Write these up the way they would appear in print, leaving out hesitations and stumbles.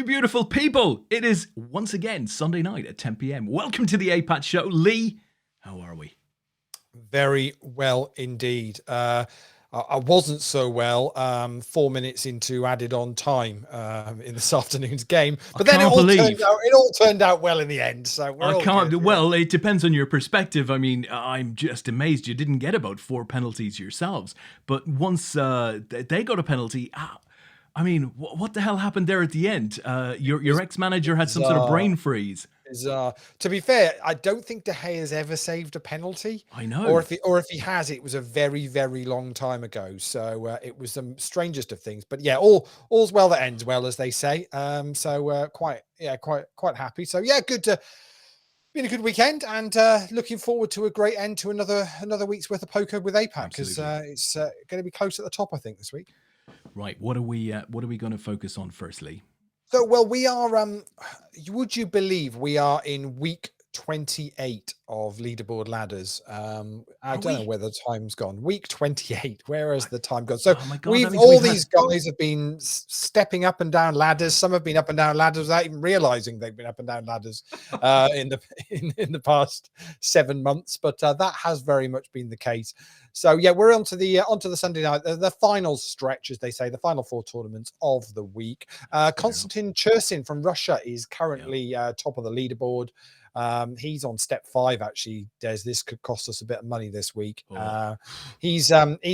beautiful people. It is once again Sunday night at 10 p.m. Welcome to the APAT Show. Lee, how are we? Very well indeed. I wasn't so well 4 minutes into added on time in this afternoon's game, but then it all turned out well in the end. So we're all good. Well, it depends on your perspective. I mean, I'm just amazed you didn't get about 4 penalties yourselves. But once they got a penalty, I mean, what the hell happened there at the end? Your ex-manager had some sort of brain freeze. To be fair, I don't think De Gea has ever saved a penalty. I know. Or if he has, it was a very, very long time ago. So it was the strangest of things. But yeah, all's well that ends well, as they say. Quite happy. So yeah, been a good weekend, and looking forward to a great end to another week's worth of poker with APAT, because it's going to be close at the top, I think, this week. Right. What are we going to focus on firstly? So, well, we are, would you believe we are in week 28 of leaderboard ladders? I don't know where the time's gone. Week 28, where has the time gone? So these guys have been stepping up and down ladders. Some have been up and down ladders without even realizing they've been up and down ladders in the past 7 months. But that has very much been the case. So yeah, we're onto the Sunday night, the final stretch, as they say, the final 4 tournaments of the week. Konstantin Chersin from Russia is currently top of the leaderboard. He's on step 5, actually. Des, this could cost us a bit of money this week. He's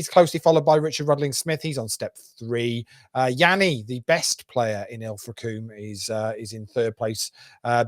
closely followed by Richard Rudling Smith. He's on step 3. Yanni, the best player in Ilfracombe, is in 3rd place.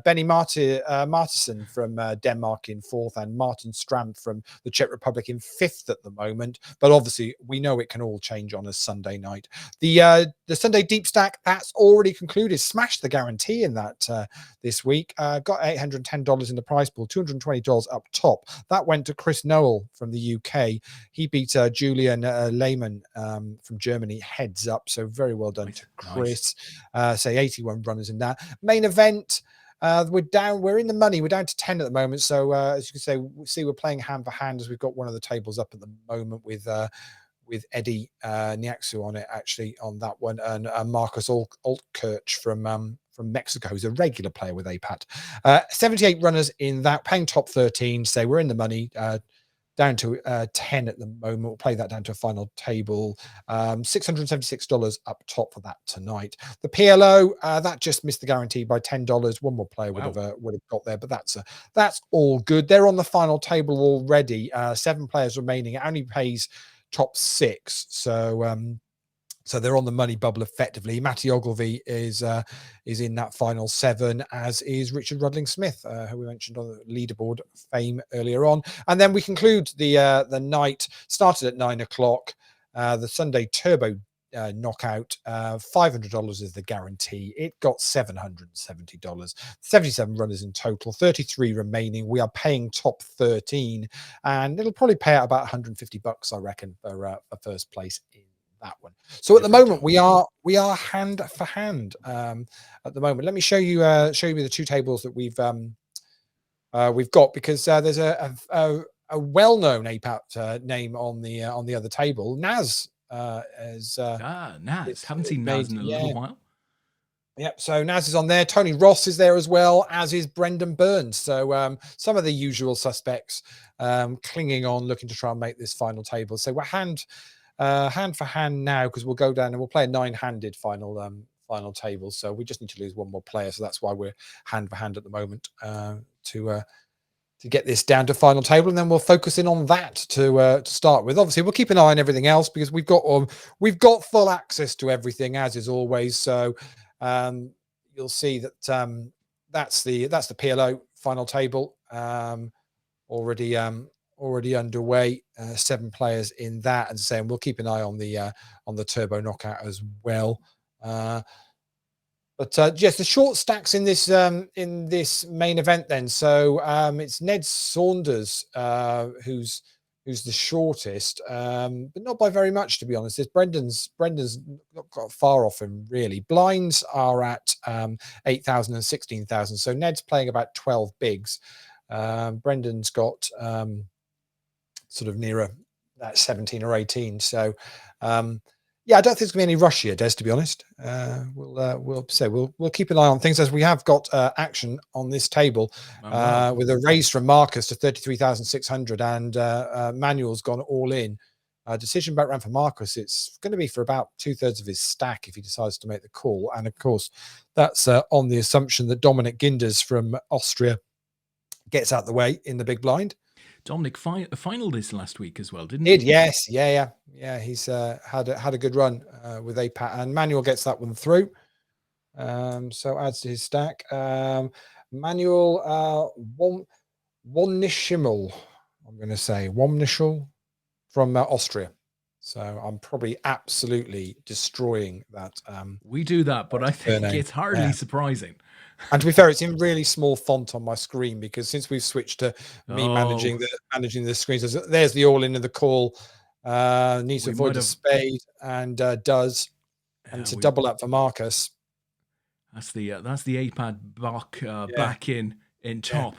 Benny Martinsen from Denmark in 4th, and Martin Strand from the Czech Republic in 5th at the moment. But obviously, we know it can all change on a Sunday night. The Sunday Deep Stack, that's already concluded. Smashed the guarantee in that this week. Got $810 in the prize pool, $220 up top. That went to Chris Noel from the UK. He beat Julian Lehmann from Germany heads up. So very well done to Chris. Say 81 runners in that main event. We're in the money. We're down to 10 at the moment. So as you can see, we're playing hand for hand, as we've got one of the tables up at the moment with Eddie Niaksu on it, actually, on that one, and Marcus Altkirch from Mexico, who's a regular player with APAT. 78 runners in that, paying top 13. So we're in the money, down to 10 at the moment. We'll play that down to a final table. $676 up top for that tonight. The PLO, that just missed the guarantee by $10. One more player would have got there, but that's all good. They're on the final table already. 7 players remaining. It only pays top 6. So they're on the money bubble effectively. Matty Ogilvie is in that final 7, as is Richard Rudling Smith, who we mentioned on the leaderboard fame earlier on. And then we conclude the night, started at 9 o'clock. The Sunday Turbo knockout, $500 is the guarantee. It got $770. 77 runners in total, 33 remaining. We are paying top 13, and it'll probably pay out about $150, I reckon, for first place in that one. So at the moment we are hand for hand at the moment. Let me show you the 2 tables that we've got, because there's a well-known APAT name on the other table. Naz Naz. Haven't seen Naz in a little while. Yep, so Naz is on there. Tony Ross is there as well, as is Brendan Burns. So some of the usual suspects clinging on, looking to try and make this final table. So we're hand for hand now, because we'll go down and we'll play a 9-handed final table. So we just need to lose one more player. So that's why we're hand for hand at the moment, to get this down to final table, and then we'll focus in on that to start with. Obviously, we'll keep an eye on everything else, because we've got full access to everything, as is always. So you'll see that that's the PLO final table already underway. 7 players in that, and saying we'll keep an eye on the Turbo knockout as well. But yes, the short stacks in this main event then. So it's Ned Saunders who's the shortest, but not by very much, to be honest. It's Brendan's not got far off him, really. Blinds are at 8,000 and 16,000. So Ned's playing about 12 bigs. Brendan's got sort of nearer that 17 or 18. So Yeah, I don't think there's going to be any rush here, Des. To be honest, we'll keep an eye on things as we have got action on this table with a raise from Marcus to 33,600, and Manuel's gone all in. Decision back round for Marcus. It's going to be for about 2/3 of his stack if he decides to make the call, and of course, that's on the assumption that Dominic Ginders from Austria gets out the way in the big blind. Dominic final this last week as well, didn't he? Yes, yeah. He's had a good run with APAT, and Manuel gets that one through. So adds to his stack. Manuel Wonnischimmel, I'm going to say Womnischel from Austria. So I'm probably absolutely destroying that. We do that, but I think it's hardly surprising. And to be fair, it's in really small font on my screen because since we've switched to me managing the screen, so there's the all in of the call. Needs to avoid the spade and does, and it's a double up for Marcus. That's the APAT back in top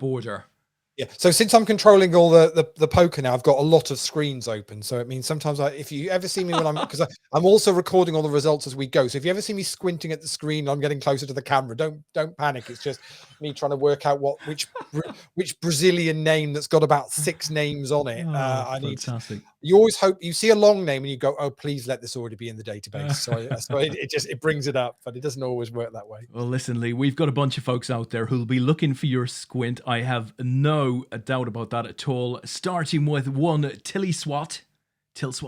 order. Yeah. So since I'm controlling all the poker now, I've got a lot of screens open. So it means sometimes if you ever see me when because I'm also recording all the results as we go. So if you ever see me squinting at the screen, I'm getting closer to the camera. Don't panic. It's just me trying to work out which Brazilian name that's got about 6 names on it. Fantastic. You always hope you see a long name and you go, oh, please let this already be in the database. So it brings it up, but it doesn't always work that way. Well, listen, Lee, we've got a bunch of folks out there who'll be looking for your squint. I have no doubt about that at all. Starting with one Tilly Swat says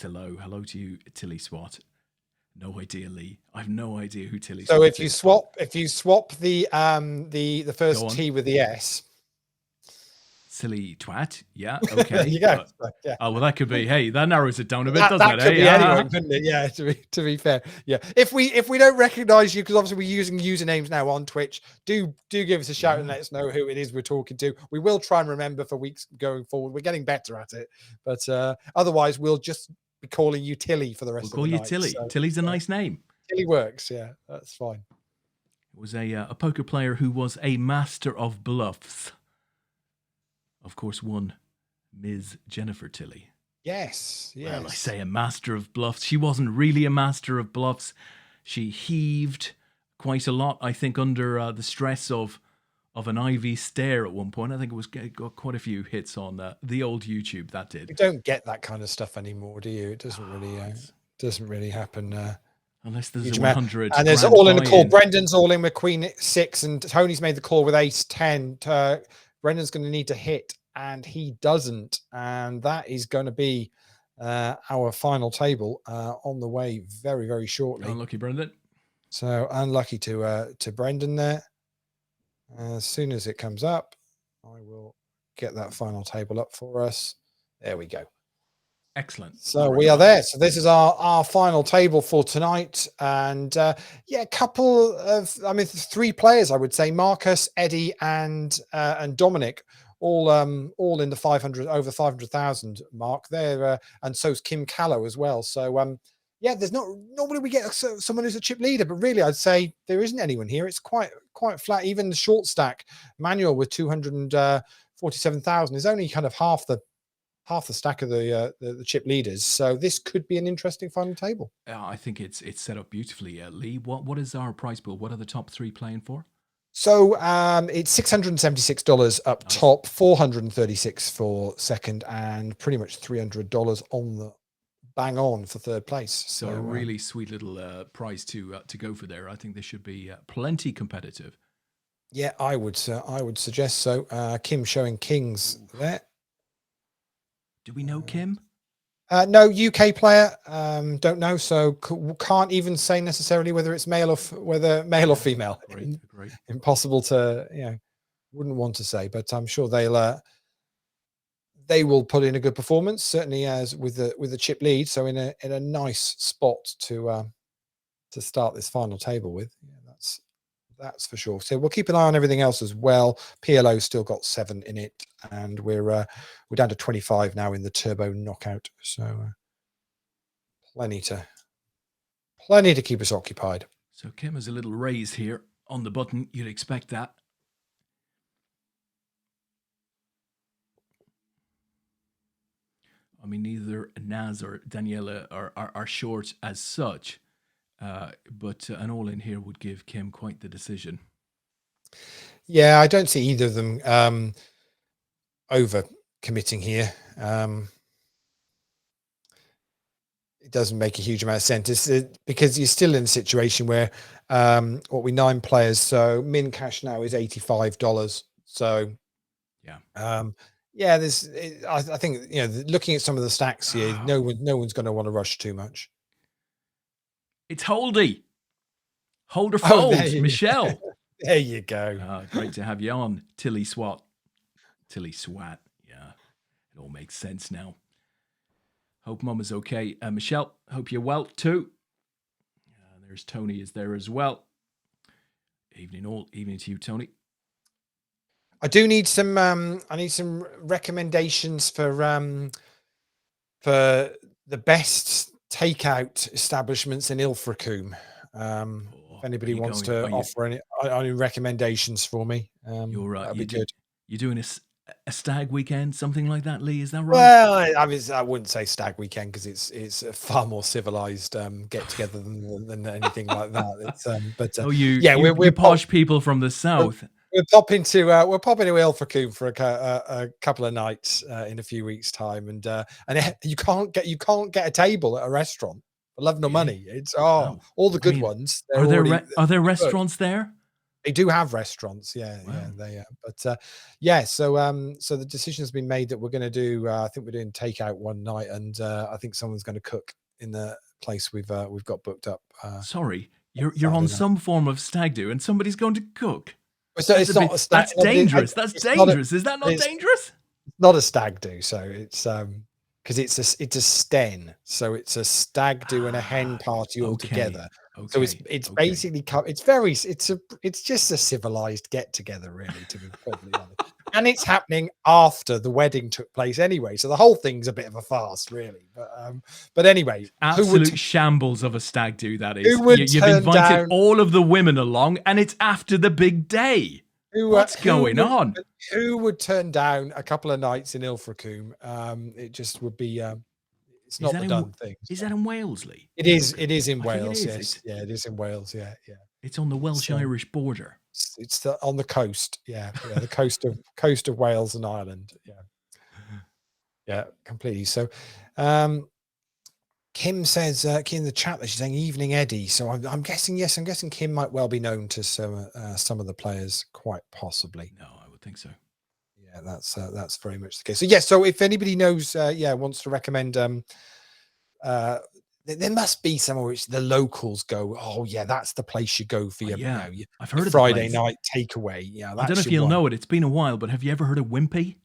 hello to you, Tilly Swat. No idea, Lee. I have no idea who Tilly Swat is. So if you swap the first T with the S. Silly twat, yeah, okay. Yeah. Oh well, that could be. Hey, that narrows it down a bit, doesn't it? That could be anyone, couldn't it? Yeah. To be fair, yeah. If we don't recognise you, because obviously we're using usernames now on Twitch, do give us a shout and let us know who it is we're talking to. We will try and remember for weeks going forward. We're getting better at it, but otherwise we'll just be calling you Tilly for the rest of the night. We'll call you Tilly. So, Tilly's a nice name. Tilly works. Yeah, that's fine. It was a poker player who was a master of bluffs. Of course, one Ms. Jennifer Tilly. Yes. Well, I say a master of bluffs. She wasn't really a master of bluffs. She heaved quite a lot, I think, under the stress of an IV stare at one point. I think it was got quite a few hits on the old YouTube. That did. You don't get that kind of stuff anymore, do you? It doesn't really happen. Unless there's a 100. And there's all in the call. Brendan's all in with Queen 6, and Tony's made the call with Ace 10. Brendan's going to need to hit, and he doesn't. And that is going to be our final table on the way very, very shortly. Unlucky, Brendan. So unlucky to Brendan there. As soon as it comes up, I will get that final table up for us. There we go. Excellent. So we are there. So this is our final table for tonight. And a couple of, 3 players, I would say, Marcus, Eddie, and Dominic, all in the 500, over 500,000 mark there. And so's Kim Callow as well. So, there's normally we get someone who's a chip leader, but really I'd say there isn't anyone here. It's quite flat. Even the short stack Manuel with 247,000 is only kind of half the stack of the chip leaders. So this could be an interesting final table. I think it's set up beautifully. Lee, what is our prize pool? What are the top 3 playing for? So it's $676 up top, $436 for second, and pretty much $300 on the bang on for third place. So a really sweet little prize to go for there. I think this should be plenty competitive. Yeah, I would suggest so. Kim showing kings there. Do we know Kim? No, UK player. Don't know, so can't even say necessarily whether it's male or female. Great. Impossible to, wouldn't want to say, but I'm sure they will put in a good performance. Certainly, as with the chip lead, so in a nice spot to start this final table with. Yeah, that's for sure. So we'll keep an eye on everything else as well. PLO still got 7 in it, and we're down to 25 now in the turbo knockout. So plenty to keep us occupied. So Kim has a little raise here on the button. You'd expect that. I mean, neither Naz or Daniela are short as such, but an all in here would give Kim quite the decision. Yeah, I don't see either of them over committing here. It doesn't make a huge amount of sense because you're still in a situation where what we 9 players, so min cash now is $85. So yeah, yeah, I think, you know, looking at some of the stacks here, no one's going to want to rush too much. It's Holdy. Holder Oh, folds, Michelle. There you go. Great to have you on, Tilly Swat. Tilly Swat. Yeah, it all makes sense now. Hope Mum is okay. Michelle, hope you're well too. There's Tony is there as well. Evening to you, Tony. I do need some recommendations for the best takeout establishments in Ilfracombe. If anybody wants to offer any recommendations for me, that'd be good. You're doing a stag weekend, something like that, Lee? Is that right? Well, I wouldn't say stag weekend because it's a far more civilized get together than anything like that. We're posh people from the south. We're popping to Ilfracombe for a couple of nights in a few weeks' time, and you can't get a table at a restaurant for love nor money. It's all the good ones. Are there restaurants there? They do have restaurants, yeah. So the decision has been made that we're going to do. I think we're doing takeout one night, and I think someone's going to cook in the place we've got booked up. Sorry, you're on some form of stag do, and somebody's going to cook. So that's dangerous. That's dangerous. Is that not dangerous? It's not a stag do. So it's because it's a sten. So it's a stag do and a hen party all together. Okay. So it's basically it's just a civilized get together, really, to be perfectly honest. And it's happening after the wedding took place anyway. So the whole thing's a bit of a farce, really. But anyway, absolute shambles of a stag do that is. You've invited all of the women along, and it's after the big day. What's going on? Who would turn down a couple of nights in Ilfracombe? It just would be. It's not the done thing. Is that in Wales, Lee? It is in Wales. Yes, yeah, it is in Wales. Yeah. It's on the Welsh-Irish border. It's on the coast. Yeah, the coast of Wales and Ireland. Yeah, completely. So, Kim says, Kim in the chat that she's saying evening Eddie. So I'm guessing yes. I'm guessing Kim might well be known to some of the players, quite possibly. No, I would think so. Yeah, that's very much the case. So so if anybody knows, wants to recommend, there must be somewhere which the locals go, oh yeah, that's the place you go for your, I've heard of Friday night takeaway. Yeah, I don't know if you'll know it. It's been a while, but have you ever heard of Wimpy?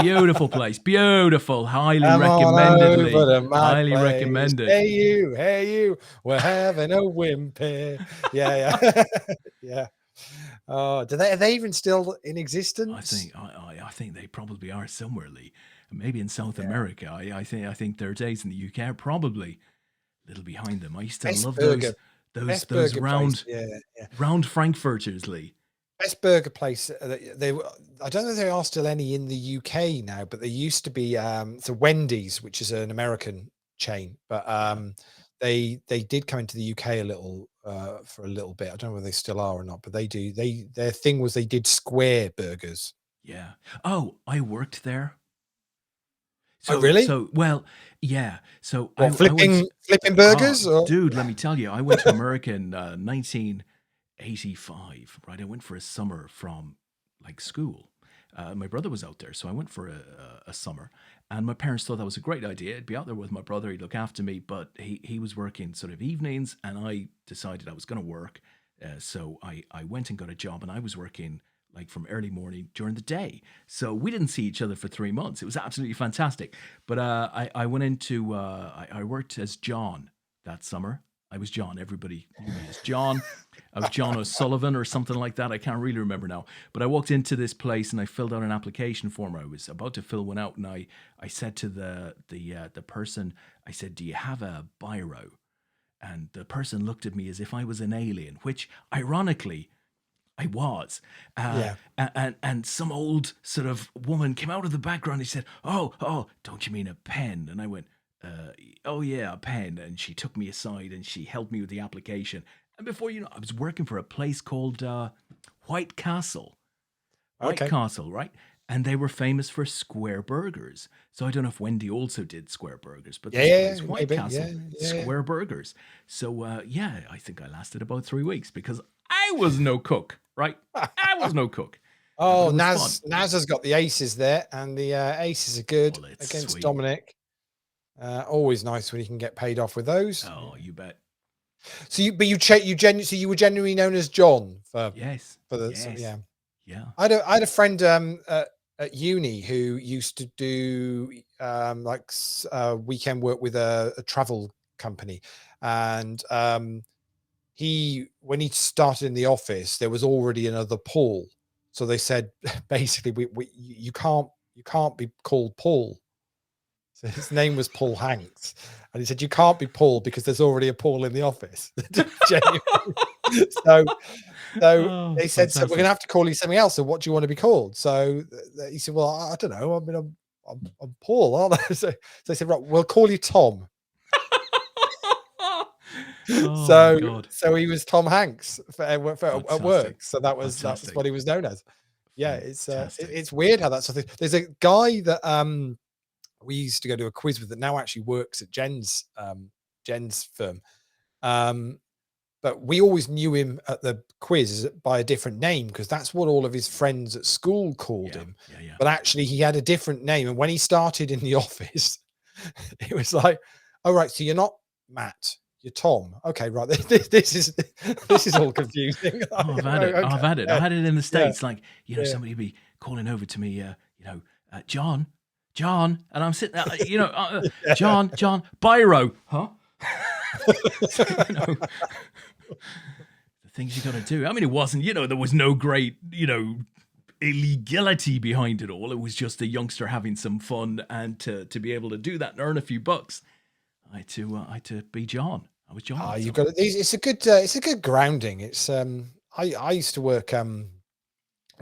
Beautiful place, beautiful, highly recommended. Highly recommended. Hey you, we're having a Wimpy. Yeah. Oh, are they even still in existence? I think they probably are somewhere, Lee. Maybe in South America. I think their days in the UK are probably a little behind them. I used to love those round Frankfurters, Lee. Best burger place. I don't know if there are still any in the UK now, but there used to be the Wendy's, which is an American chain, but they did come into the UK for a little bit. I don't know whether they still are or not, but they do. Their thing was they did square burgers. Yeah. Oh, I worked there. So really? Yeah. So flipping burgers, dude. Let me tell you, I went to America in 1985. Right, I went for a summer from school. My brother was out there, so I went for a summer. And my parents thought that was a great idea. I'd be out there with my brother. He'd look after me, but he was working sort of evenings, and I decided I was going to work. So I went and got a job, and I was working from early morning during the day. So we didn't see each other for 3 months. It was absolutely fantastic. But I went into, I worked as John that summer. I was John. Everybody knew me as John. I was John O'Sullivan or something like that. I can't really remember now. But I walked into this place and I filled out an application form. I was about to fill one out, and I said to the person, I said, "Do you have a biro?" And the person looked at me as if I was an alien, which ironically, I was. Yeah. And some old sort of woman came out of the background and she said, oh, don't you mean a pen? And I went, oh yeah, a pen. And she took me aside and she helped me with the application. And before you know, I was working for a place called White Castle. White Okay. Castle, right? And they were famous for square burgers. So I don't know if Wendy also did square burgers, but Yeah, this yeah, place, yeah, White maybe. Castle, Yeah, yeah, yeah. square burgers. So yeah, I think I lasted about 3 weeks because I was no cook, right? I was no cook, but Oh, it was fun. Naz has got the aces there, and the aces are good Oh, it's against sweet. Dominic. Always nice when you can get paid off with those. Oh, you bet. So you were genuinely known as John Yes, for the yes, yeah. yeah. I had a friend at uni who used to do weekend work with a travel company, and when he started in the office, there was already another Paul. So they said basically, you can't be called Paul. So his name was Paul Hanks, and he said you can't be Paul because there's already a Paul in the office. Genuinely. So so Oh, they said, so we're fantastic. gonna have to call you something else. So what do you want to be called? So he said, well, I don't know. I mean, I'm Paul, aren't I? So they said, right, we'll call you Tom. Oh my So God. he was Tom Hanks at Fantastic. work. So that was Fantastic. what he was known as. Yeah, Fantastic. it's weird how that's something. There's a guy that we used to go to a quiz with that now actually works at Jen's firm. But we always knew him at the quiz by a different name because that's what all of his friends at school called Yeah, him. yeah. But actually, he had a different name. And when he started in the office, it was like, "Oh right, so you're not Matt, you're Tom. Okay, right. This is all confusing." Oh, I've had it. Okay, I've had it. I yeah, had it in the yeah, States. Like, yeah. somebody be calling over to me, John, John. And I'm sitting there, John, Biro. Huh? So, the things you got to do. I mean, it wasn't, there was no great, illegality behind it all. It was just a youngster having some fun, and to be able to do that and earn a few bucks, I had to be John. I was John. Oh, you've got it. It's a good grounding. It's I used to work when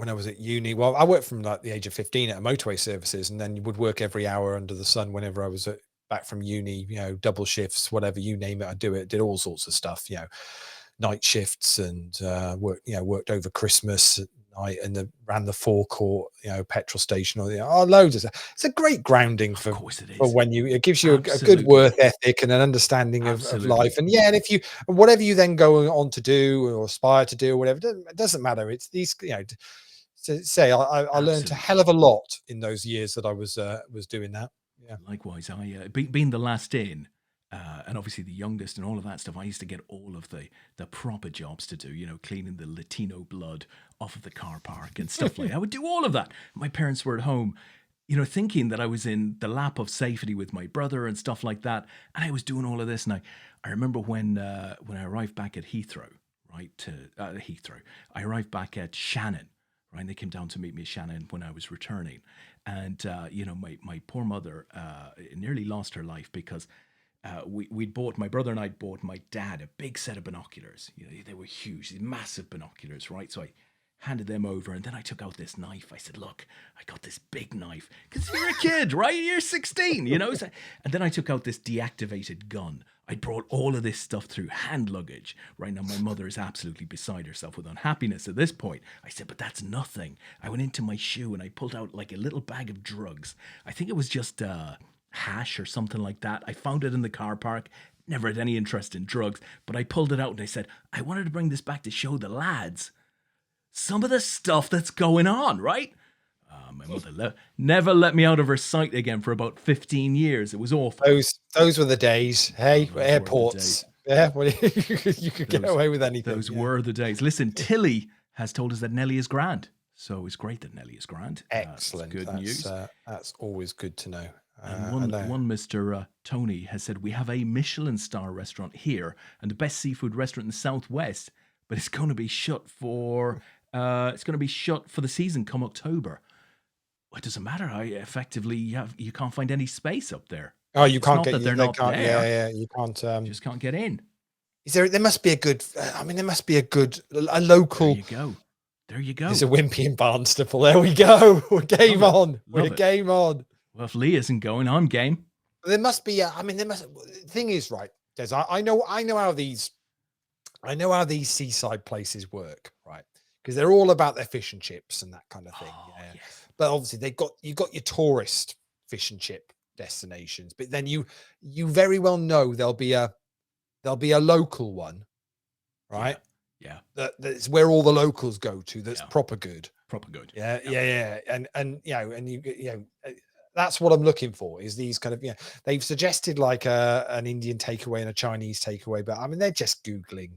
I was at uni. Well, I worked from like the age of 15 at a motorway services, and then you would work every hour under the sun whenever I was back from uni, double shifts, whatever, you name it, I do it, did all sorts of stuff, night shifts, and worked over Christmas at night, and ran the forecourt, petrol station, or loads of stuff. It's a great grounding Of course it is. for when it gives you a good Absolutely. work ethic and an understanding of life. And and if whatever you then go on to do or aspire to do or whatever, it doesn't matter. It's these, to say I learned a hell of a lot in those years that I was doing that. Yeah. Likewise, I being the last in, and obviously the youngest and all of that stuff, I used to get all of the proper jobs to do, cleaning the Latino blood off of the car park and stuff like that. I would do all of that. My parents were at home, thinking that I was in the lap of safety with my brother and stuff like that. And I was doing all of this. And I remember when I arrived back at Heathrow, right, Heathrow, I arrived back at Shannon, right, and they came down to meet me at Shannon when I was returning. And, my poor mother nearly lost her life because my brother and I bought my dad a big set of binoculars. They were huge, these massive binoculars, right? So I handed them over, and then I took out this knife. I said, look, I got this big knife. Because you're a kid, right? You're 16, So, and then I took out this deactivated gun. I brought all of this stuff through hand luggage. Right now, my mother is absolutely beside herself with unhappiness at this point. I said, but that's nothing. I went into my shoe, and I pulled out like a little bag of drugs. I think it was just hash or something like that. I found it in the car park. Never had any interest in drugs, but I pulled it out, and I said, I wanted to bring this back to show the lads some of the stuff that's going on, right? My mother never let me out of her sight again for about 15 years. It was awful. Those were the days. Hey, airports. Yeah, well, you could get away with anything. Those were the days. Listen, Tilly has told us that Nelly is grand. So it's great that Nelly is grand. Excellent. Good news. That's always good to know. And one Mr. Tony has said, we have a Michelin star restaurant here and the best seafood restaurant in the Southwest, but it's going to be shut for the season come October. Well, it doesn't matter. You can't find any space up there. Oh, you can't get. They're not there. Yeah, you can't. Just can't get in. There must be a good. There must be a local. There you go. There you go. There's a Wimpy in Barnstaple. There we go. We're game on. We're game on. Well, if Lee isn't going, I'm game. There must be. The thing is, right, Des, I know how these seaside places work, right? Because they're all about their fish and chips and that kind of thing. Yes. But obviously, you've got your tourist fish and chip destinations, but then you very well know there'll be a local one, right? Yeah. That's where all the locals go to. That's proper good. Yeah. And that's what I'm looking for, is these kind of, they've suggested like an Indian takeaway and a Chinese takeaway, but I mean, they're just Googling,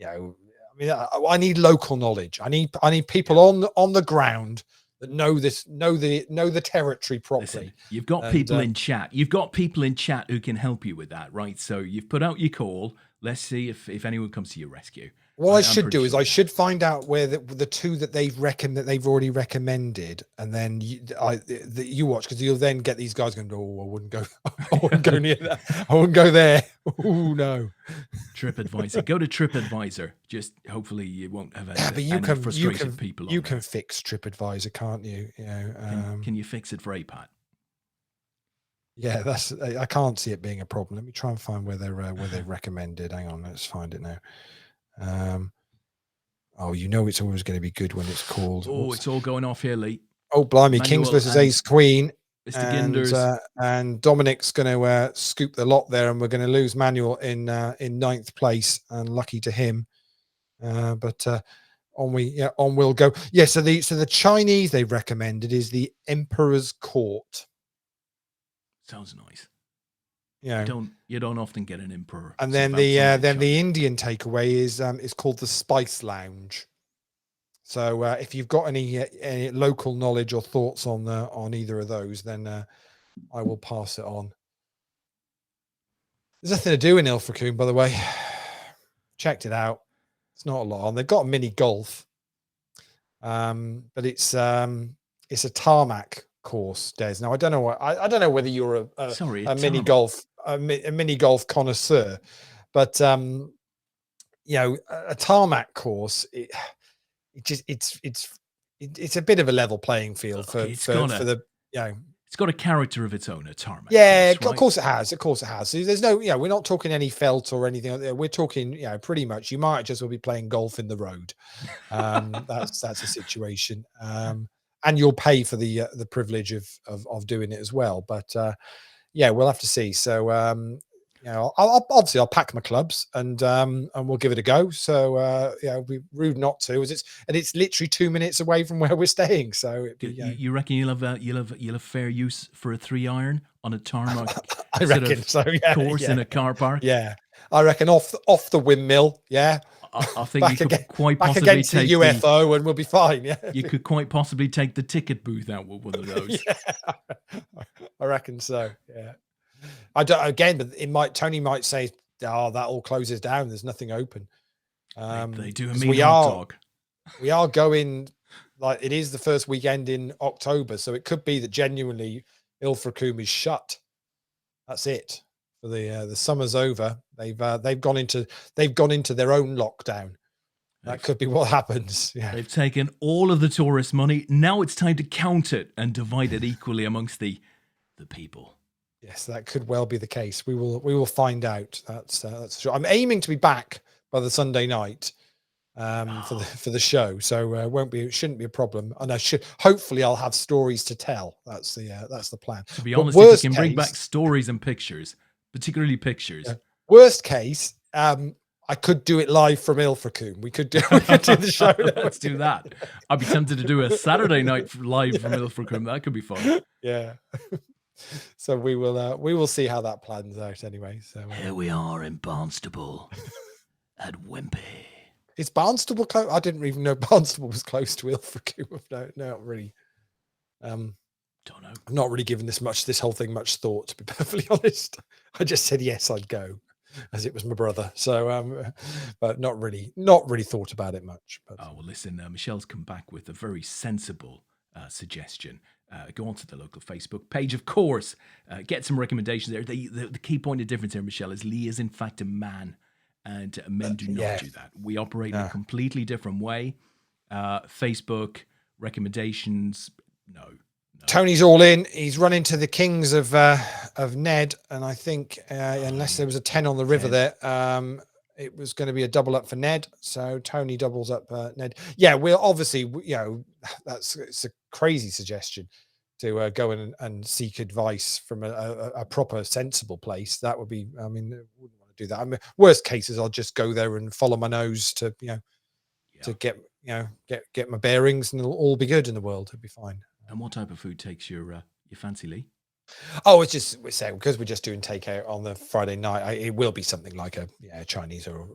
I need local knowledge. I need people on the ground that know the territory properly. Listen, you've got people in chat. You've got people in chat who can help you with that, right? So you've put out your call. Let's see if anyone comes to your rescue. What I should do is I should find out where the two that they've already recommended, and then you watch, because you'll then get these guys going, oh, I wouldn't go near that. I wouldn't go there. Oh no. TripAdvisor. Go to TripAdvisor. Just hopefully you won't have any frustrated people. You can fix TripAdvisor, can't you? Can you fix it for APAT? Yeah, I can't see it being a problem. Let me try and find where they're recommended. Hang on, let's find it now. It's always going to be good when it's called. It's all going off here, Lee. Oh, blimey. Kings versus Ace Queen. Mr. Ginders. And Dominic's going to scoop the lot there, and we're going to lose Manuel in 9th place, and lucky to him. But on we'll go. Yeah, so the Chinese they've recommended is the Emperor's Court. Sounds nice. Yeah, you don't often get an emperor. And then the Indian takeaway is called the Spice Lounge. So if you've got any local knowledge or thoughts on either of those, then I will pass it on. There's nothing to do in Ilfracombe, by the way. Checked it out. It's not a lot on. They've got a mini golf, but it's a tarmac course, Des. Now I don't know I don't know whether you're a mini golf connoisseur, but a tarmac course, it's a bit of a level playing field for the it's got a character of its own, a tarmac. Yeah, course, right? Of course it has. So there's no, we're not talking any felt or anything. We're talking, pretty much you might just well be playing golf in the road. That's a situation. And you'll pay for the privilege of doing it as well. But we'll have to see. So I'll pack my clubs and we'll give it a go. So it'd be rude not to, as it's literally 2 minutes away from where we're staying. So you reckon you'll have fair use for a 3-iron on a tarmac? I reckon so. Yeah, course in a car park. Yeah, I reckon off the windmill. Yeah. I think you could quite possibly take the UFO and we'll be fine. Yeah, you could quite possibly take the ticket booth out with one of those. Yeah, I reckon so. Yeah, I don't. Again, but Tony might say, "Oh, that all closes down. There's nothing open." They do a mean hot dog. We are going, like, it is the first weekend in October, so it could be that genuinely Ilfracombe is shut. That's it. The summer's over. They've gone into their own lockdown. That could be what happens. Yeah. They've taken all of the tourist money. Now it's time to count it and divide it equally amongst the people. Yes, that could well be the case. We will find out. That's sure. I'm aiming to be back by the Sunday night for the show, so it shouldn't be a problem. And hopefully I'll have stories to tell. That's the plan. To be honest, if you can bring back stories and pictures. Particularly pictures. Yeah. Worst case, I could do it live from Ilfracombe. We could do the show. Let's do that. I'd be tempted to do a Saturday night live from Ilfracombe. That could be fun. Yeah. So we will see how that plans out anyway. So here we are in Barnstaple at Wimpy. Is Barnstaple close? I didn't even know Barnstaple was close to Ilfracombe. No, not really. Don't know. I'm not really giving this whole thing much thought, to be perfectly honest. I just said yes, I'd go, as it was my brother. So, but not really thought about it much. But. Oh well, listen, Michelle's come back with a very sensible suggestion. Go onto the local Facebook page, of course. Get some recommendations there. The key point of difference here, Michelle, is Lee is in fact a man, and men do not do that. We operate in a completely different way. Facebook recommendations. No. Tony's all in. He's running to the kings of Ned, and I think unless there was a 10 on the river there, it was going to be a double up for Ned. So Tony doubles up Ned. Yeah, we'll obviously, it's a crazy suggestion to go in and seek advice from a proper, sensible place. That would be, I mean, I wouldn't want to do that. I mean, worst cases, I'll just go there and follow my nose to, to get my bearings, and it'll all be good in the world. It'll be fine. And what type of food takes your fancy, Lee? Oh, it's just we're saying because we're just doing takeout on the Friday night. It will be something like a Chinese or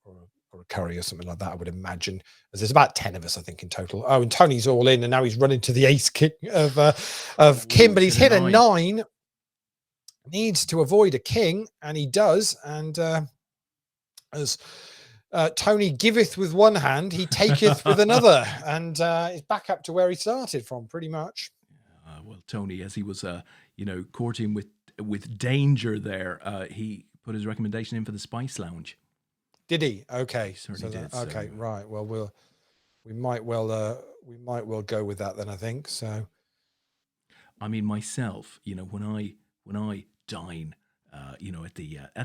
a curry or something like that. I would imagine. As there's about 10 of us, I think, in total. Oh, and Tony's all in, and now he's running to the ace kick of Kim, but he's hit a 9. Needs to avoid a king, and he does. And as Tony giveth with one hand, he taketh with another, and he's back up to where he started from, pretty much. Well, Tony, as he was, courting with danger there, he put his recommendation in for the Spice Lounge. Did he? Okay, he certainly did. Okay, right. Well, we might well go with that then. I think so. I mean, myself, when I dine, at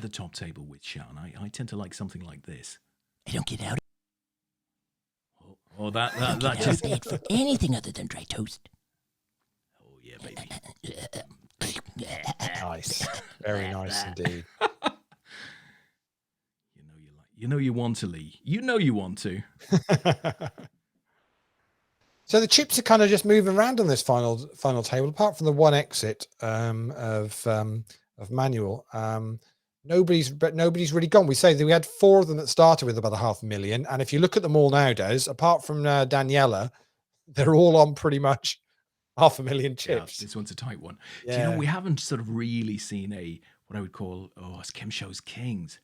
the top table with Sean, I tend to like something like this. I don't get out. That just bed for anything other than dry toast. Oh yeah, baby. Nice, very nice indeed. You want to, Lee. You want to. So the chips are kind of just moving around on this final table, apart from the one exit of Manuel. Nobody's really gone. We say that we had 4 of them that started with about 500,000, and if you look at them all nowadays, apart from Daniela, they're all on pretty much 500,000 chips. Yeah, this one's a tight one. Yeah. Do we haven't sort of really seen what I would call Kim shows kings.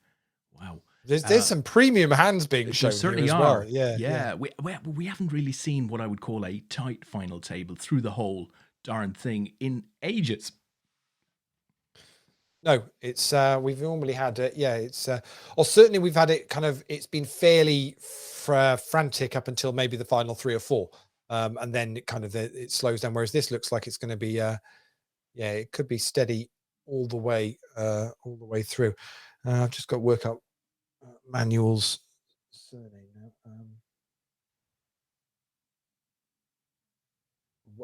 Wow. There's some premium hands being shown. Certainly here as are. Well. Yeah. We haven't really seen what I would call a tight final table through the whole darn thing in ages. No, it's we've normally had or certainly we've had it kind of, it's been fairly frantic up until maybe the final 3 or 4, and then it slows down. Whereas this looks like it's going to be it could be steady all the way through. I've just got to work out Manuel's surname now.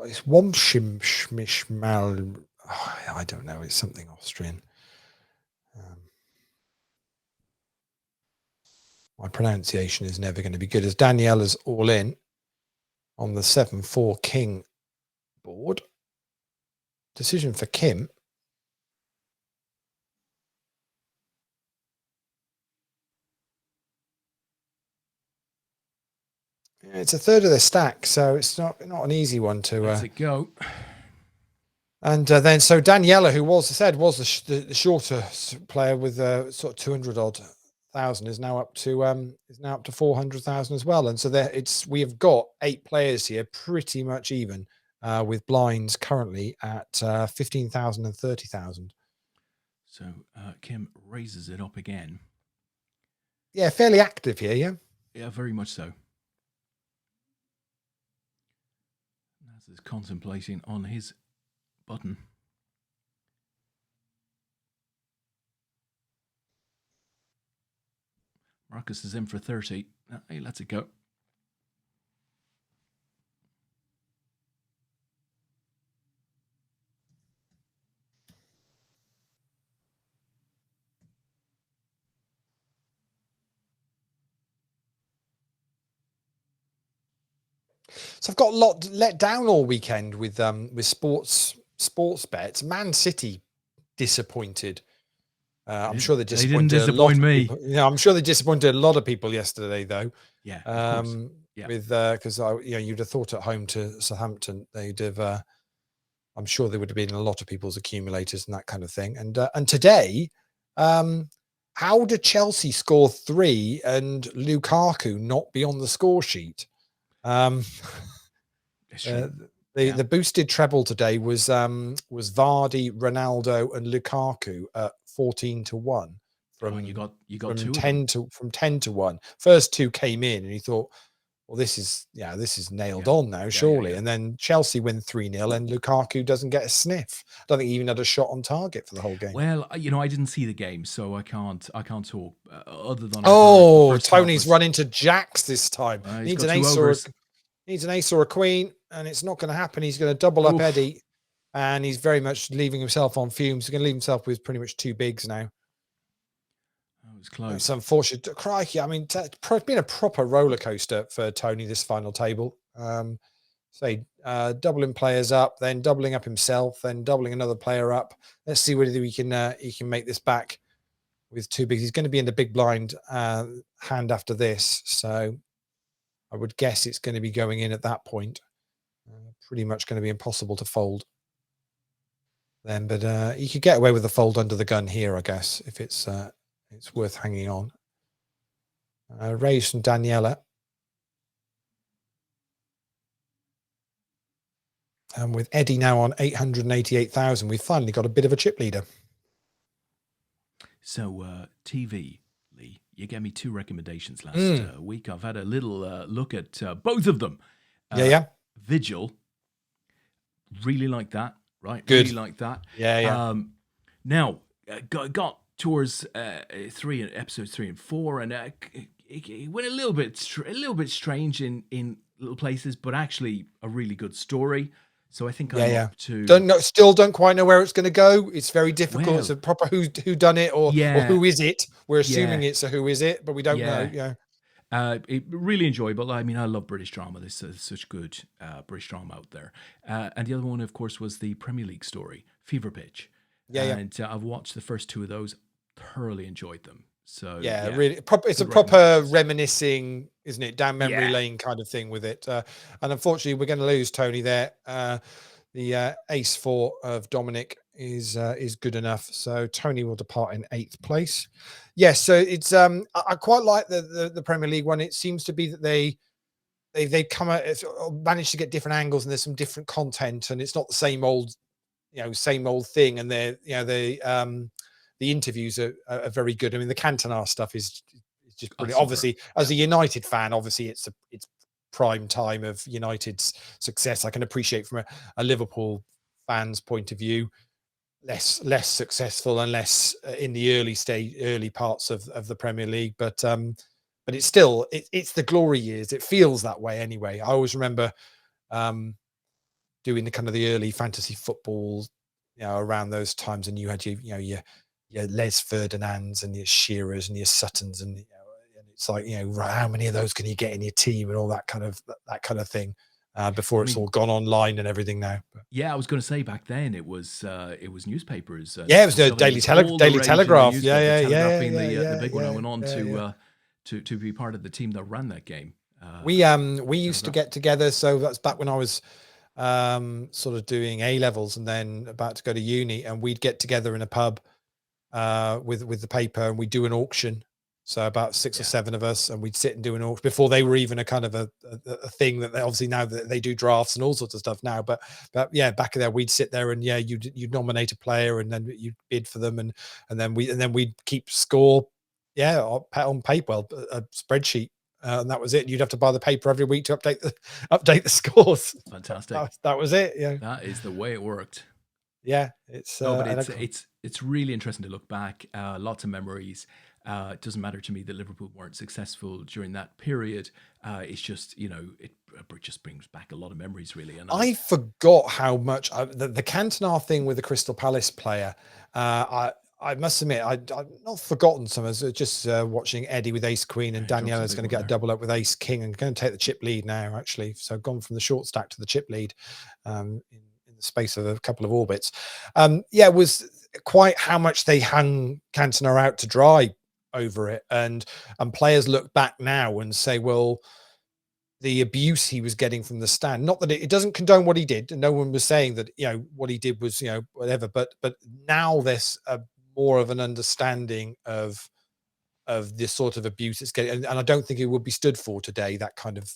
It's Womschimschmal. I don't know. It's something Austrian. My pronunciation is never going to be good. As Daniela's all in on the 7-4 king board. Decision for Kim. It's a third of their stack, so it's not an easy one to. Let's it go. And then, so Daniela, who was the shorter player with sort of 200 odd thousand, is now up to 400,000 as well. And so we have got 8 players here, pretty much even, with blinds currently at 15,000 and 30,000. So Kim raises it up again. Yeah, fairly active here. Yeah. Yeah, very much so. As is contemplating on his button. Marcus is in for 30. He lets it go. So I've got a lot let down all weekend with sports bets. Man City disappointed. I'm sure they disappointed. They didn't disappoint me. I'm sure they disappointed a lot of people yesterday, though. Yeah. Of course. Yeah. With because you'd have thought at home to Southampton they'd have. I'm sure there would have been a lot of people's accumulators and that kind of thing. And today, how did Chelsea score 3 and Lukaku not be on the score sheet? The boosted treble today was Vardy, Ronaldo, and Lukaku at 14-1 from you got from 2 10 to 1. First 2 came in, and you thought well, this is nailed Yeah. on now, Yeah, surely. yeah. And then Chelsea win 3-0 and Lukaku doesn't get a sniff. I don't think he even had a shot on target for the whole game. Well, I didn't see the game, so I can't talk other than I heard the Oh, first half Tony's was, run into Jacks this time. he's Needs got an 2 ace or overs. a queen, and it's not going to happen. He's going to double up Oof. Eddie, and he's very much leaving himself on fumes. He's going to leave himself with pretty much 2 bigs now. That was close. It's unfortunate. Crikey, I mean, it's been a proper roller coaster for Tony this final table. Doubling players up, then doubling up himself, then doubling another player up. Let's see whether he can make this back with 2 bigs. He's going to be in the big blind hand after this, so I would guess it's going to be going in at that point. Pretty much going to be impossible to fold then, but you could get away with a fold under the gun here, I guess, if it's worth hanging on. Raise from Daniela. And with Eddie now on 888,000, we've finally got a bit of a chip leader. So, TV, Lee, you gave me 2 recommendations last week. I've had a little look at both of them. Yeah. Vigil, really like that, right? Good. Really like that. Yeah. Now, got towards episodes 3 and 4, and it went a little bit strange in little places, but actually a really good story. So I think I'm up to still don't quite know where it's going to go. It's very difficult. Well, it's a proper who done it or who is it. We're assuming it's a who is it, but we don't know. Yeah. It really enjoyable. I mean, I love British drama. There's such good British drama out there. And the other one, of course, was the Premier League story, Fever Pitch. And I've watched the first 2 of those. Thoroughly enjoyed them. So really, it's a proper reminiscing, isn't it, down memory lane kind of thing with it. And unfortunately, we're going to lose Tony there. The ace 4 of Dominic is good enough, so Tony will depart in 8th place. Yes, so it's I quite like the Premier League one. It seems to be that they come at managed to get different angles, and there's some different content, and it's not the same old thing. And the interviews are very good. I mean, the Cantona stuff is just brilliant. Obviously, as a United fan, obviously it's prime time of United's success. I can appreciate from a Liverpool fan's point of view, less successful and less in the early parts of the Premier League. But it's still it's the glory years. It feels that way anyway. I always remember doing the kind of the early fantasy football, around those times, and you had your Les Ferdinands and your Shearers and your Suttons, and and it's like, how many of those can you get in your team and all that kind of thing, before it's all gone online and everything now. But, I was going to say back then it was newspapers. It was the Daily Telegraph. Telegraph being the big one. I went on to be part of the team that ran that game. We used to get together. So that's back when I was sort of doing A levels and then about to go to uni, and we'd get together in a pub with the paper, and we'd do an auction. So about 6 or 7 of us, and we'd sit and do an auction before they were even a kind of a thing that they obviously now that they do drafts and all sorts of stuff now. But back there we'd sit there and you'd nominate a player and then you'd bid for them, and then we'd keep score. On paper, a spreadsheet. And that was it. You'd have to buy the paper every week to update the scores. Fantastic. That was it. Yeah, that is the way it worked. Yeah, it's it's really interesting to look back. Lots of memories. It doesn't matter to me that Liverpool weren't successful during that period. It's just it just brings back a lot of memories, really. And I forgot how much the Cantona thing with the Crystal Palace player. I must admit, I've not forgotten some. I was just watching Eddie with Ace Queen, and Daniela's going to get a double up with Ace King, and going to take the chip lead now, actually. So gone from the short stack to the chip lead in the space of a couple of orbits. It was quite how much they hung Cantona out to dry over it. And players look back now and say, well, the abuse he was getting from the stand, not that it doesn't condone what he did. No one was saying that, what he did was, whatever, but now there's more of an understanding of this sort of abuse it's getting, and I don't think it would be stood for today. That kind of